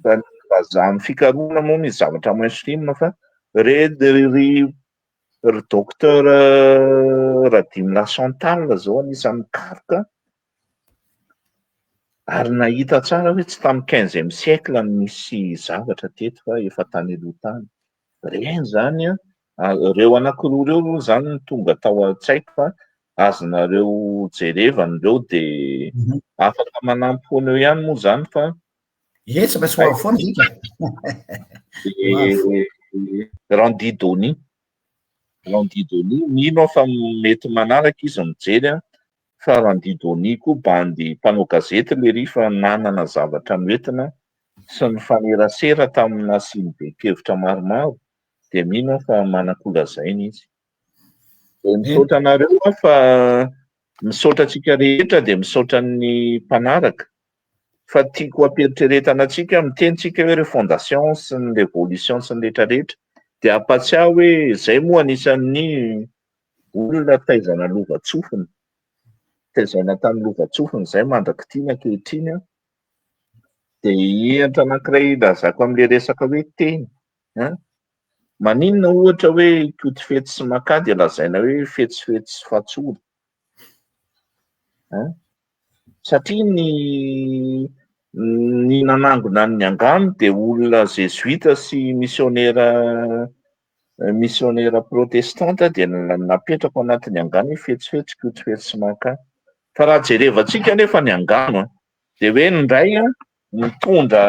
fa vazaha fikarohana moa misy zavatra mainstream fa ry docteur Radim Lassantal zao anisany mikaroka ary nahita tsara hoe tsy tamin'ny 15e siècle misy zavatra teto fa efa tany aloha tany reny zany reo anankiroa reo zany ny tonga tao an-tsaiko fa azonareo jerevana reo de afaka manampy foana eo ihany moa zany fa tsy maintsy ho foana zika Randidoni mino aho fa mety manaraka izy mijery fa Randidoni koa bandy mpanao gazety lery fa nanana zavatra noentina sy ny fanerasera tamina Sinobe-kevitra maromaro de mino aho fa manakolazaina izy de misaotra anareo fa misaotra antsika rehetra de misaotra ny mpanaraka fa tiako ampieritrretana antsika mitentsika hoe refondation sy ny révolution sy ny rehetrarehetra de ampatsiahy hoe zay moa anisan'ny olona taizana lovatsofina taizana tany lovatsofina zay mandrakitiana ankehitriny de ihatra anankiray lazako amin'le resaka hoe teny maninona ohatra hoe kotifety sy maka de lazaina hoe fetsifetsy sy fatsora satria ny nanangona ny angano de olona jésuita sy missionnaire protestante de napetraka anatin'ny angano hoe fetsifetsy kotifety sy maka fa raha jerevantsika nefa ny angano de hoe ny ray mitondra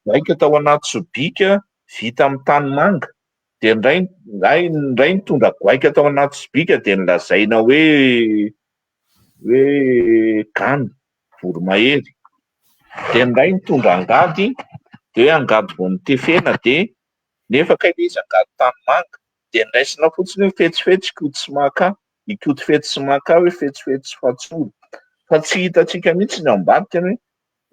baika tao anaty sobika vita amin'ny tanimanga de ny ray mitondra baika tao anaty sobika de nilazaina hoe gany voromahery de ny ray mitondra angady de hoe angady vao nitefena de nefa kaila izy angady tanimanga de niraisina fotsiny hoe fetsifetsy koty sy maka ikotifety sy maka hoe fetsifetsy sy fatsoro fa tsy hitatsika mihitsy ny ambadika hoe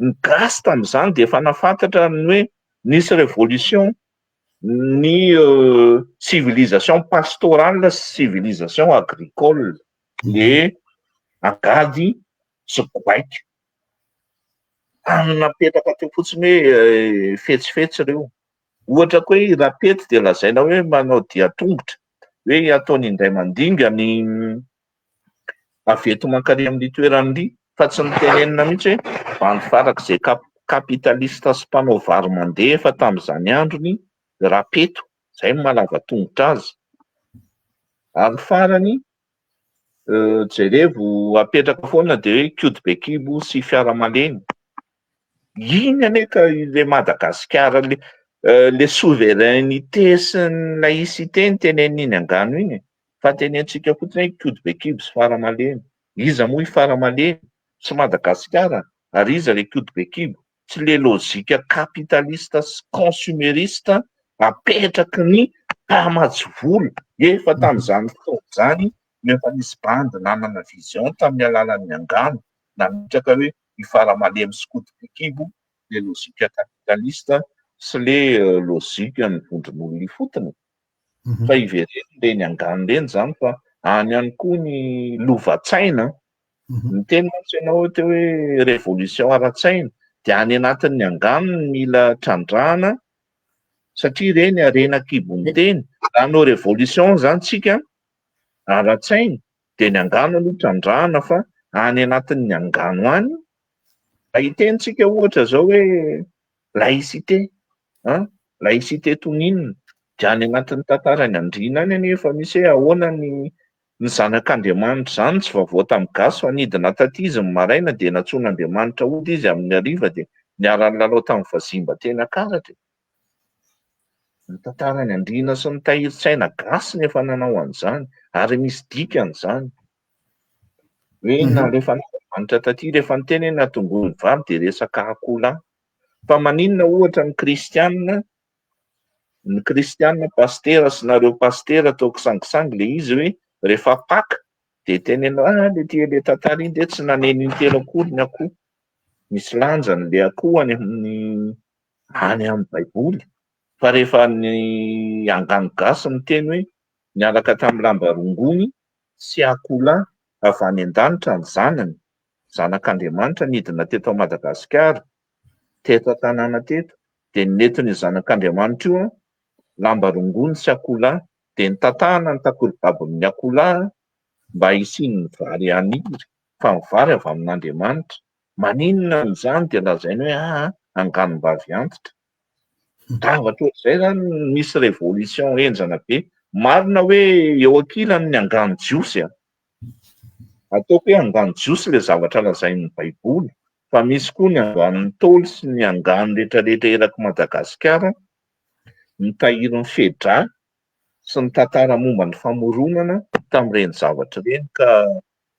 ny gasy tamin'izany de efa nafantatra ny hoe nisy révolution ny civilisation pastorale sy civilisation agricole le angady sy goaika napetraka teo fotsiny hoe fetsifetsy reo ohatra koa hoe rapety de lazaina hoe manao diatongotra hoe ataony indray mandinga ny aveto mankary amin'ny toerany fa tsy nitenenina mihitsy hoe vany farak'izay kapitalista sy mpanao vary mandeha efa tamin'izany androny rapeto izay malava tongotra azy ary farany jerevo apetraka foana dia hoe kiodibekibo sy fiaramaleny iny aneka le Madagasikara le souveraineté sy ny laïcité ny teneniny angano iny fa tenentsika fotsiny hoe kiodibekibo sy fiaramaleny iza moa i fiaramaleny sy Madagasikara ary iza le kiodibekibo tsy le lozika kapitalista sy consumerista apetraky ny mpamatsy vola efa tamin'izany fotoana izany efa nisy bandy nanana vision tamin'ny alalan'ny angano namitraka hoe i fiaramalemy sy kiodibekibo le lozika kapitalista sy le lozika ny vondron'olona fotony fa ivereny reny angano reny zany fa any ihany koa ny lovatsaina ny teny mantsy ianao ohatra hoe révolution ara-tsaina dia any anatin'ny angano ny mila trandrahana satria reny harena-kibony teny raha anao révolution zany tsika ara-tsaina dia ny angano aloha trandrahana fa any anatin'ny angano any ahitentsika ohatra zao hoe laïcité laïcité toninina dia any anatin'ny tantarany andriana any anefa misy hoe ahoana ny zanak'Andriamanitra zany tsy vaovao tamin'ny gasy fa nidina taty izy ny maraina dia natsoan'Andriamanitra ody izy amin'ny hariva dia niara-ny lalao tamin'ny vazimba teny akaratra ny tantarany andriana sy ny tahirin-tsaina gasy nefa nanao an'izany ary misy dikan'izany hoe na rehefa Andriamanitra taty rehefa niteny hoe natongony vavy dia resaka akoholahy fa maninona ohatra ny kristianina pastera sy nareo pastera ataoko sangisangy le izy hoe rehefa paka dia tenenao le tia le tantara iny dia tsy naneny intelo akory ny akoho misy lanjany le akoho any amin'ny baiboly fa rehefa ny angano gasy miteny hoe niaraka tamin'ny lamba rongony sy akoholahy avy any an-danitra ny zanany zanak'Andriamanitra nidina teto Madagasikara teto an-tanàna teto dia nentin'ny zanak'Andriamanitra io lamba rongony sy akoholahy dia nitatahana ny takory-babon'ny akoholahy mba hisiany ny vary haniry fa ny vary avy amin'Andriamanitra maninona n'izany dia lazainy hoe anganom-bavy antitra davatra ohatr'izay zany misy révolution enjana be marina hoe eo ankilany ny angano jiosy ataoko hoe angano jiosy le zavatra lazain'ny baiboly fa misy koa ny anganon'ny Ntaolo sy ny angano rehetrarehetra eraky Madagasikara mitahiry ny fedra sy ny tantara momba ny famoronana tamin'ireny zavatra ireny ka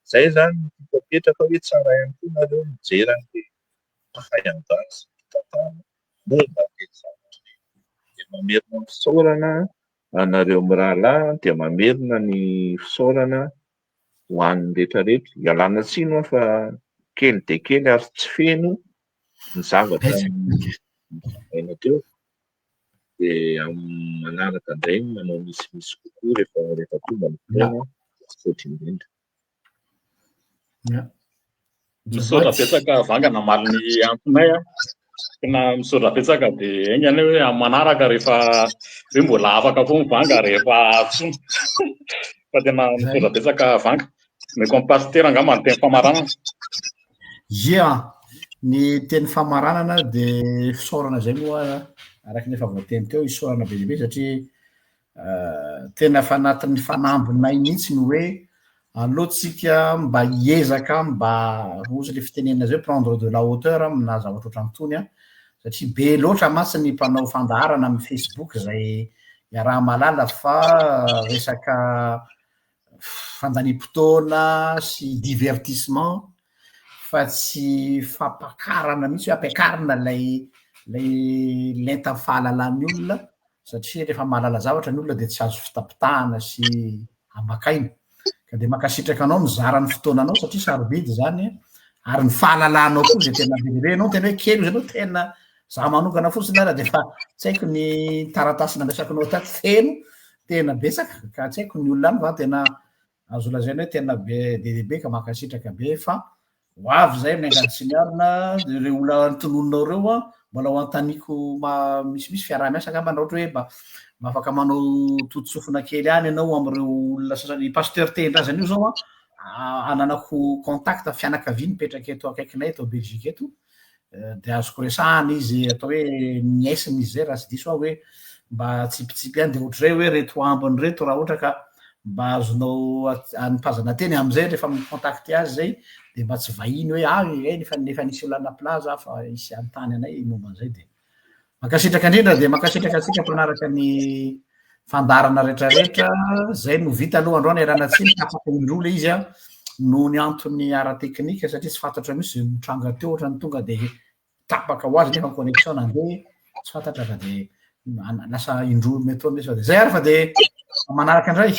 izay zany mipetraka hoe tsara ihany koa nareo mijery mahay angano sy tantara momba ny zavatra ireny dia mamerina ny fisaorana anareo mirahalahy dia mamerina ny fisaorana ho an'ny rehetrarehetra ialana tsiny fa kely dia kely ary tsy feno ny zavatra aina teo dia amin'ny manaraka indray manao misy kokoa rehefa tonga ny fotoana fotra indrindra misaotra betsaka vangana maliny antonay tena misaotra betsaka dia aingany hoe amin'ny manaraka rehefa hoe mbola afaka foa mivanga rehefa tsony fa tena misaotra betsaka vanga meko amin'ny pastera angamba ny teny famaranana ny teny famaranana dia fisaorana zay moa araka nefa voateny teo isaorana be lehibe satria tena fa anatin'ny fanambinay mihitsy ny hoe alohatsika mba hiezaka mba ozy le fitenenina zay prendre de la hauteur amina zavatra oatra mitony satria be loatra matsy ny mpanao fandaharana amin'ny Facebook zay iaraha malala fa resaka fandaniam-potoana sy divertissement fa tsy fampakarana mihitsy hoe ampiakarina lenta fahalalan'ny olona satria rehefa mahalala zavatra ny olona dia tsy azo fitapitahana sy ambakaina ka dia makasitraka anao mizara ny fotoananao satria sarobidy zany ary ny fahalalanao koa zay tena bebe anao tena hoe kely zanao tena za manokana fotsiny ara dia fa tsy haiko ny taratasy nandrasakinao taty feno tena betsaka ka tsy haiko ny olona any fa tena azo lazaina hoe tena be dehibe ka makasitraka be fa ho avy zay amin'ny angadisiniarina reo olona ntonononao reo a mbola ho antaniko misimisy fiarah-miasa angamba na ohatra hoe mba afaka manao tototsofina kely any ianao am'ireo olona sasany pasteur tendrazana io zao a ananako contact fianakaviany mipetraka eto akaikinay eto Belgique eto de azoko resahana izy atao hoe niaisiny izy zay raha tsy diso aho hoe mba tsipitsipy any de ohatr'izay hoe reto ambiny reto raha ohatra ka mba azonao anipazana teny am'izay rehefa micontacte azy zay de mba tsy vahiny hoe nefa nisy olana plaza fa isy antany anay momban'izay de makasitraka indrindra de makasitraka atsika mpanaraka ny fandarana rehetrarehetra zay no vita aloha androany iaranatsiny tapaka indroa le izy a no ny antony ara-teknika satria tsy fantatra mihitsy mitranga teo ohatrany tonga de tapaka ho azy nefa connexion nandeha tsy fantatra fa de lasa indroa metoa misy fa de zay ary fa de manaraka indray